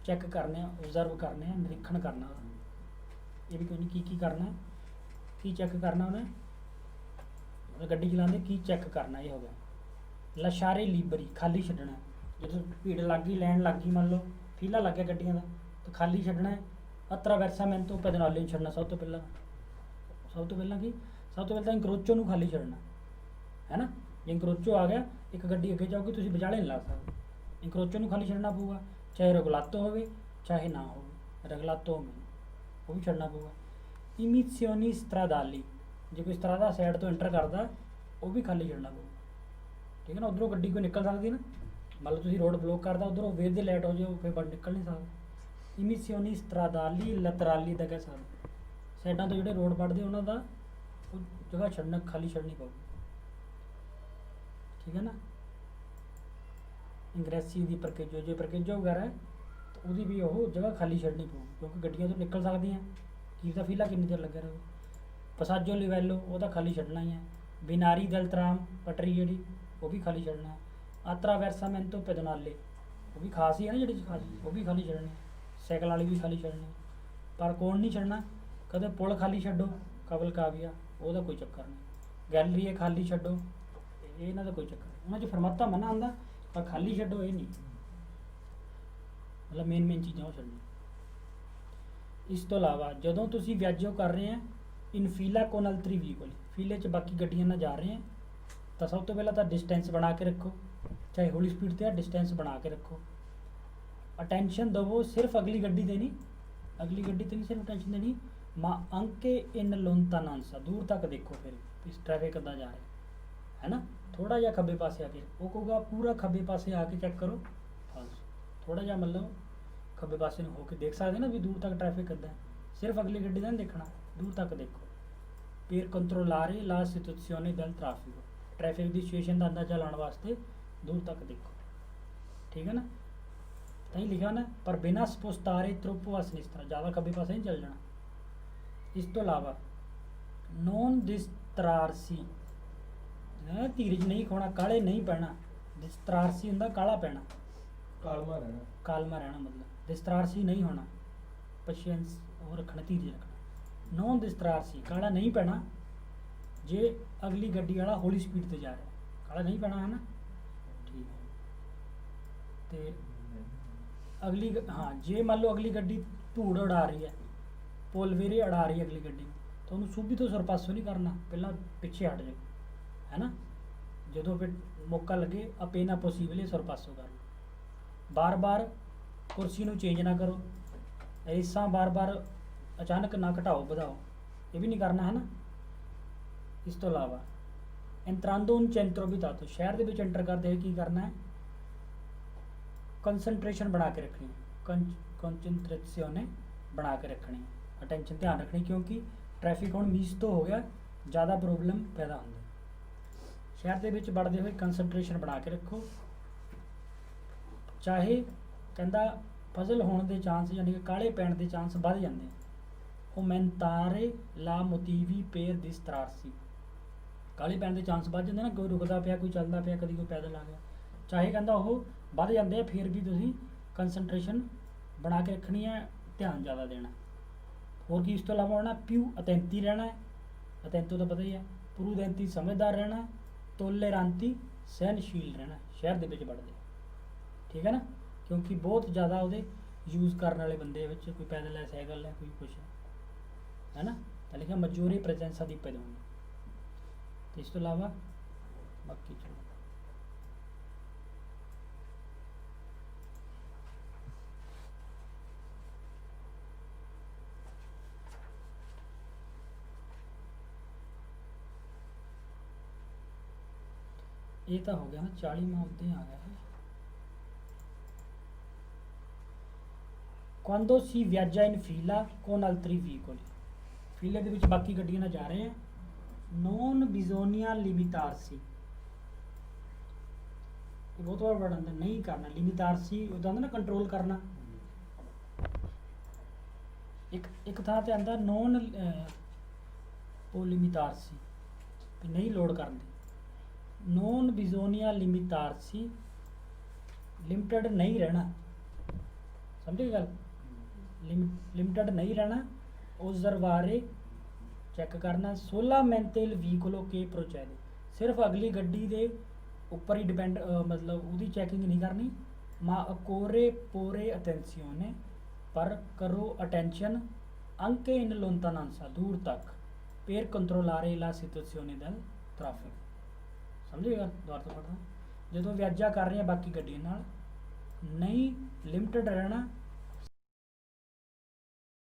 ਚੈੱਕ ਕਰਨੇ ਆ, ਓਬਜ਼ਰਵ ਕਰਨੇ ਆ, ਨਿਰੀਖਣ ਕਰਨਾ, ਇਹ ਵੀ ਕੋਈ ਨਹੀਂ ਕੀ ਕਰਨਾ, ਕੀ ਚੈੱਕ ਕਰਨਾ ਉਹਨੇ ਗੱਡੀ ਚਲਾਉਂਦੇ, ਕੀ ਚੈੱਕ ਕਰਨਾ, ਇਹ ਹੋ ਗਿਆ। ਲਸ਼ਾਰੇ ਲੀਬਰੀ, ਖਾਲੀ ਛੱਡਣਾ, ਜਦੋਂ ਭੀੜ ਲੱਗ ਗਈ, ਲੈਣ ਲੱਗ ਗਈ, ਮੰਨ ਲਓ ਫੀਲਾ ਲੱਗ ਗਿਆ ਗੱਡੀਆਂ ਦਾ, ਤਾਂ ਖਾਲੀ ਛੱਡਣਾ ਹੈ। ਅਤਰਾਵੈਰਸਾਮੈਂਟੋ ਪੈਦਨਾਲੇ ਨੂੰ ਛੱਡਣਾ, ਸਭ ਤੋਂ ਪਹਿਲਾਂ ਕੀ, ਸਭ ਤੋਂ ਪਹਿਲਾਂ ਇੰਕਰੋਚੋ ਨੂੰ ਖਾਲੀ ਛੱਡਣਾ ਹੈ ਨਾ। ਜੇ ਇੰਕਰੋਚੋ ਆ ਗਿਆ, ਇੱਕ ਗੱਡੀ ਅੱਗੇ ਜਾਊਗੀ, ਤੁਸੀਂ ਵਿਚਾਲੇ ਨਹੀਂ ਲਾ ਸਕਦੇ, ਇੰਕਰੋਚੋ ਨੂੰ ਖਾਲੀ ਛੱਡਣਾ ਪਊਗਾ, ਚਾਹੇ ਰੈਗੂਲਾਤੋ ਹੋਵੇ ਚਾਹੇ ਨਾ ਹੋਵੇ, ਰੈਗੂਲਾਤੋ ਹੋਵੇ ਉਹ ਵੀ ਛੱਡਣਾ ਪਊਗਾ। ਇਮੀਸੀਓਨੀ ਸਟਰਾਦਾਲੀ, ਜੇ ਕੋਈ ਸਟਰਾਦਾ ਸਾਈਡ ਤੋਂ ਐਂਟਰ ਕਰਦਾ ਉਹ ਵੀ ਖਾਲੀ ਛੱਡਣਾ ਪਊਗਾ, ਠੀਕ ਹੈ ਨਾ। ਉੱਧਰੋਂ ਗੱਡੀ ਕੋਈ ਨਿਕਲ ਸਕਦੀ ਨਾ, ਮੰਨ ਲਓ ਤੁਸੀਂ ਰੋਡ ਬਲੋਕ ਕਰਦਾ, ਉੱਧਰੋਂ ਵੇਰ ਦੇ ਲਾਈਟ ਹੋ ਜਾਓ ਫਿਰ ਬੰਦ ਨਿਕਲ ਨਹੀਂ ਸਕਦਾ। ਇਮੀਸੀਓਨੀ ਸਟਰਾਦਾਲੀ ਲਤਰਾਲੀ ਦਾ ਕਹਿ ਸਕਦੇ, ਸਾਈਡਾਂ ਤੋਂ ਜਿਹੜੇ ਰੋਡ ਵੱਢਦੇ ਉਹਨਾਂ ਦਾ ਉਹ ਜਗ੍ਹਾ ਛੱਡਣਾ ਖਾਲੀ ਛੱਡਣੀ ਪਊਗੀ, ਠੀਕ ਹੈ ਨਾ। ਇੰਗਰੈਸੀ ਦੀ ਪ੍ਰਕੇਜੋ, ਜੇ ਪ੍ਰਕੇਜੋ ਵਗੈਰਾ ਹੈ ਤਾਂ ਉਹਦੀ ਵੀ ਉਹ ਜਗ੍ਹਾ ਖਾਲੀ ਛੱਡਣੀ ਪਊ, ਕਿਉਂਕਿ ਗੱਡੀਆਂ ਤੋਂ ਨਿਕਲ ਸਕਦੀਆਂ, ਕੀ ਦਾ ਫੀਲਾ ਕਿੰਨੀ ਦੇਰ ਲੱਗਿਆ ਰਹੇ। ਪਸਾਜੋ ਲਿਵੈਲੋ ਉਹਦਾ ਖਾਲੀ ਛੱਡਣਾ ਹੀ ਹੈ। ਬਿਨਾਰੀ ਦਲਤਰਾਮ ਪਟਰੀ ਜਿਹੜੀ ਉਹ ਵੀ ਖਾਲੀ ਛੱਡਣਾ ਹੈ। ਆਤਰਾਵੈਰਸਾਮੈਂਟੋ ਪੈਦੋਨਾਲੇ ਉਹ ਵੀ ਖਾਸ ਹੀ ਹੈ ਨਾ ਜਿਹੜੀ ਖਾਸ, ਉਹ ਵੀ ਖਾਲੀ ਛੱਡਣੀ, ਸਾਈਕਲ ਵਾਲੀ ਵੀ ਖਾਲੀ ਛੱਡਣੀ। ਪਰ ਕੌਣ ਨਹੀਂ ਛੱਡਣਾ, ਕਦੇ ਪੁਲ ਖਾਲੀ ਛੱਡੋ ਕਬਲ ਕਾਵੀਆ ਉਹਦਾ ਕੋਈ ਚੱਕਰ ਨਹੀਂ, ਗੈਲਰੀ ਖਾਲੀ ਛੱਡੋ ਇਹ ਇਹਨਾਂ ਦਾ ਕੋਈ ਚੱਕਰ ਨਹੀਂ, ਉਹਨਾਂ 'ਚ ਫਰਮਾਤਾ ਮਨਾ ਆਉਂਦਾ ਪਰ ਖਾਲੀ ਛੱਡੋ ਇਹ ਨਹੀਂ, ਮਤਲਬ ਮੇਨ ਚੀਜ਼ਾਂ ਉਹ ਛੱਡਣੀ। ਇਸ ਤੋਂ ਇਲਾਵਾ ਜਦੋਂ ਤੁਸੀਂ ਵਿਆਜੋ ਕਰ ਰਹੇ ਆ ਇਨਫੀਲਾ ਕੋਨ ਅਲਤਰੀ ਵਹੀਕਲ, ਫੀਲੇ 'ਚ ਬਾਕੀ ਗੱਡੀਆਂ ਨਾਲ ਜਾ ਰਹੇ ਆ ਤਾਂ ਸਭ ਤੋਂ ਪਹਿਲਾਂ ਤਾਂ ਡਿਸਟੈਂਸ ਬਣਾ ਕੇ ਰੱਖੋ, ਚਾਹੇ ਹੌਲੀ ਸਪੀਡ 'ਤੇ ਆ ਡਿਸਟੈਂਸ ਬਣਾ ਕੇ ਰੱਖੋ। ਅਟੈਂਸ਼ਨ ਦੇਵੋ ਸਿਰਫ ਅਗਲੀ ਗੱਡੀ 'ਤੇ ਨਹੀਂ, ਅਗਲੀ ਗੱਡੀ 'ਤੇ ਨਹੀਂ ਸਿਰਫ ਅਟੈਂਸ਼ਨ ਦੇਣੀ, ਮਾ ਅੰਕੇ ਇਨ ਲੋਂਤਾਨਾਂਸਾ ਦੂਰ ਤੱਕ ਦੇਖੋ, ਫਿਰ ਇਸ ਟ੍ਰੈਫਿਕ ਕਿੱਦਾਂ ਜਾ ਰਿਹਾ ਹੈ ਨਾ। ਥੋੜਾ ਜਿਹਾ ਖੱਬੇ ਪਾਸੇ ਆ ਕੇ ਉਹ ਕਹੂਗਾ ਪੂਰਾ ਖੱਬੇ ਪਾਸੇ ਆ ਕੇ ਚੈੱਕ ਕਰੋ, ਫਾਲਸ ਥੋੜਾ ਜਿਹਾ ਮਤਲਬ ਖੱਬੇ ਪਾਸੇ ਨੂੰ ਹੋ ਕੇ ਦੇਖ ਸਕਦੇ ਨਾ ਵੀ ਦੂਰ ਤੱਕ ਟ੍ਰੈਫਿਕ ਕਿੱਦਾਂ, ਸਿਰਫ ਅਗਲੀ ਗੱਡੀ ਦਾ ਨਹੀਂ ਦੇਖਣਾ, ਦੂਰ ਤੱਕ ਦੇਖੋ। ਫਿਰ ਕੰਟਰੋਲਾਰੇ ਲਾ ਸਿਚੁਏਸ਼ਨੇ del traffico, ਟ੍ਰੈਫਿਕ ਦੀ ਸਿਚੁਏਸ਼ਨ ਦਾ ਅੰਦਾਜ਼ਾ ਲਾਉਣ ਵਾਸਤੇ ਦੂਰ ਤੱਕ ਦੇਖੋ, ਠੀਕ ਹੈ ਨਾ। ਤਾਂ ਹੀ ਲਿਖਿਆ ਨਾ, ਪਰ ਬਿਨਾਂ ਸਪੋਸਤਾਰੇ ਤਰੋਪੋ ਆ ਸਿਨਿਸਤਰਾ, ਜ਼ਿਆਦਾ ਖੱਬੇ ਪਾਸੇ ਨਹੀਂ ਚੱਲ ਜਾਣਾ। ਇਸ ਤੋਂ ਇਲਾਵਾ ਨੋਨ ਡਿਸਟਰਾਰਸੀ, ਧੀਰਜ ਨਹੀਂ ਖੋਣਾ, ਕਾਲੇ ਨਹੀਂ ਪੈਣਾ। ਡਿਸਟਰਾਰਸੀ ਹੁੰਦਾ ਕਾਲਾ ਪੈਣਾ, ਕਾਲਮਾ ਰਹਿਣਾ, ਕਾਲਮਾ ਰਹਿਣਾ, ਮਤਲਬ ਡਿਸਟਰਾਰਸੀ ਨਹੀਂ ਹੋਣਾ, ਪੇਸ਼ੈਂਸ ਉਹ ਰੱਖਣਾ, ਧੀਰਜ ਰੱਖਣਾ। ਨੋਨ ਡਿਸਟਰਾਰਸੀ ਕਾਲਾ ਨਹੀਂ ਪੈਣਾ ਜੇ ਅਗਲੀ ਗੱਡੀ ਵਾਲਾ ਹੌਲੀ ਸਪੀਡ 'ਤੇ ਜਾ ਰਿਹਾ, ਕਾਲਾ ਨਹੀਂ ਪੈਣਾ ਹੈ ਨਾ, ਠੀਕ ਹੈ। ਤੇ ਅਗਲੀ ਹਾਂ ਜੇ ਮੰਨ ਲਓ ਅਗਲੀ ਗੱਡੀ ਧੂੜ ਉਡਾ ਰਹੀ ਹੈ, ਪੋਲਵੇਰੇ ਉਡਾ ਰਹੀ ਹੈ ਅਗਲੀ ਗੱਡੀ, ਤਾਂ ਉਹਨੂੰ ਸੁਬੀ ਤੋਂ ਸਰਪਾਸੋ ਨਹੀਂ ਕਰਨਾ, ਪਹਿਲਾਂ ਪਿੱਛੇ ਹਟ ਜਾਓ, ਹੈ ਨਾ। ਜਦੋਂ ਫਿਰ ਮੌਕਾ ਲੱਗੇ ਆਪੇਨਾ ਪੋਸੀਬਲ ਸਰਪਾਸੋ ਕਰ ਲਓ। ਬਾਰ-ਬਾਰ ਕੁਰਸੀ ਨੂੰ ਚੇਂਜ ਨਾ ਕਰੋ, ਰੇਸਾਂ ਬਾਰ-ਬਾਰ ਅਚਾਨਕ ਨਾ ਘਟਾਓ ਵਧਾਓ, ਇਹ ਵੀ ਨਹੀਂ ਕਰਨਾ ਹੈ ਨਾ। ਇਸ ਤੋਂ ਇਲਾਵਾ ਐਂਟਰਾਂਦੋ ਉਨ ਚੈਂਟਰੋ ਵੀ ਤਾਤੋ, ਸ਼ਹਿਰ ਦੇ ਵਿੱਚ ਐਂਟਰ ਕਰਦੇ ਹੋਏ ਕੀ ਕਰਨਾ ਹੈ, ਕੰਸਨਟ੍ਰੇਸ਼ਨ ਬਣਾ ਕੇ ਰੱਖਣੀ, ਕੰਸਨਟ੍ਰੇਸ਼ਨੇ ਬਣਾ ਕੇ ਰੱਖਣੀ, ਅਟੈਂਸ਼ਨ ਧਿਆਨ ਰੱਖਣੀ, ਕਿਉਂਕਿ ਟ੍ਰੈਫਿਕ ਹੁਣ ਮੀਸ ਤੋਂ ਹੋ ਗਿਆ, ਜ਼ਿਆਦਾ ਪ੍ਰੋਬਲਮ ਪੈਦਾ ਹੁੰਦੀ। ਸ਼ਹਿਰ ਦੇ ਵਿੱਚ ਵੜਦੇ ਹੋਏ ਕੰਸਨਟ੍ਰੇਸ਼ਨ ਬਣਾ ਕੇ ਰੱਖੋ, ਚਾਹੇ ਕਹਿੰਦਾ ਫਜ਼ਲ ਹੋਣ ਦੇ ਚਾਂਸ ਯਾਨੀ ਕਿ ਕਾਲੇ ਪੈਣ ਦੇ ਚਾਂਸ ਵੱਧ ਜਾਂਦੇ ਆ। ਔਮੈਂਤਾਰੇ ਲਾ ਮੋਟੀਵੀ ਪੇਰ ਦੀ ਸਟਰਾਰਸੀ, ਕਾਲੇ ਪੈਣ ਦੇ ਚਾਂਸ ਵੱਧ ਜਾਂਦੇ ਨਾ, ਕੋਈ ਰੁਕਦਾ ਪਿਆ ਕੋਈ ਚੱਲਦਾ ਪਿਆ ਕਦੀ ਕੋਈ ਪੈਦਲ ਆ ਗਿਆ, ਚਾਹੇ ਕਹਿੰਦਾ ਉਹ ਵੱਧ ਜਾਂਦੇ ਆ, ਫਿਰ ਵੀ ਤੁਸੀਂ ਕੰਸਨਟ੍ਰੇਸ਼ਨ ਬਣਾ ਕੇ ਰੱਖਣੀ ਹੈ, ਧਿਆਨ ਜ਼ਿਆਦਾ ਦੇਣਾ। ਹੋਰ ਕੀ ਇਸ ਤੋਂ ਇਲਾਵਾ ਹੋਣਾ, ਪਿਊ ਅਤੈਂਤੀ ਰਹਿਣਾ ਹੈ, ਅਤੈਂਤੋ ਤਾਂ ਪਤਾ ਹੀ ਹੈ, ਪ੍ਰੂਦੈਂਤੀ ਸਮਝਦਾਰ ਰਹਿਣਾ, ਤੋਲੇਰਾਂਤੀ ਸਹਿਨਸ਼ੀਲ ਰਹਿਣਾ ਸ਼ਹਿਰ ਦੇ ਵਿੱਚ ਵੜਦੇ, ਠੀਕ ਹੈ ਨਾ, ਕਿਉਂਕਿ ਬਹੁਤ ਜ਼ਿਆਦਾ ਉਹਦੇ ਯੂਜ਼ ਕਰਨ ਵਾਲੇ ਬੰਦੇ ਵਿੱਚ ਕੋਈ ਪੈਦਲ ਹੈ, ਸਾਈਕਲ ਹੈ, ਕੋਈ ਕੁਛ ਹੈ ਨਾ, ਤਾਂ ਲਿਖਿਆ ਮਜੋਰੇ ਪ੍ਰੈਜੈਂਸਾ ਦੀ ਪੈਦੋਨ। ਤੇ ਇਸ ਤੋਂ ਇਲਾਵਾ ਬਾਕੀ ਚਲੋ ਇਹ ਤਾਂ ਹੋ ਗਿਆ ਨਾ 40ਵਾਂ ਉੱਤੇ ਆ ਗਿਆ। quando si viaggia in fila con altri veicoli, file ਦੇ ਵਿੱਚ ਬਾਕੀ ਗੱਡੀਆਂ ਨਾਲ ਜਾ ਰਹੇ ਆ, non bisogna limitarsi, ਇਹ ਬਹੁਤ ਵਾਰ ਵਰਡ ਆਉਂਦਾ ਨਹੀਂ ਕਰਨਾ, limitarsi ਉਹਦਾ ਹੁੰਦਾ ਨਾ ਕੰਟਰੋਲ ਕਰਨਾ। ਇੱਕ ਥਾਂ ਤੇ ਆਉਂਦਾ non ਉਹ limitarsi ਵੀ ਨਹੀਂ ਲੋਡ ਕਰਨ ਦੀ, non bisogna limitarsi ਲਿਮਟਿਡ ਨਹੀਂ ਰਹਿਣਾ, ਸਮਝੇ ਗੱਲ, ਲਿਮਟਿਡ ਨਹੀਂ ਰਹਿਣਾ। ਓਜ਼ਰਵਾਰੇ ਚੈੱਕ ਕਰਨਾ, 16 ਮੈਂਤੇਲ ਵੀਕਲੋ ਕੇ ਪ੍ਰੋਚੈਦੇ, ਸਿਰਫ ਅਗਲੀ ਗੱਡੀ ਦੇ ਉੱਪਰ ਹੀ ਡਿਪੈਂਡ, ਮਤਲਬ ਉਹਦੀ ਚੈਕਿੰਗ ਨਹੀਂ ਕਰਨੀ। ਮਾ ਕੋਰੇ ਪੋਰੇ ਅਟੈਂਸੀਓਨੇ, ਪਰ ਕਰੋ ਅਟੈਂਸ਼ਨ, ਅੰਕੇ ਇਨ ਲੋਂਤਾਨਾਂਸਾ ਦੂਰ ਤੱਕ, ਪੇਰ ਕੰਟਰੋਲਾਰੇ ਲਾ ਸਿਚੁਏਸ਼ਨੇ del traffico, ਸਮਝੇਗਾ। ਦੁਬਾਰਾ ਤੋਂ ਪੜ੍ਹਦਾ, ਜਦੋਂ ਵਿਆਜਾ ਕਰ ਰਹੇ ਆ ਬਾਕੀ ਗੱਡੀਆਂ ਨਾਲ नहीं लिमिटेड रहना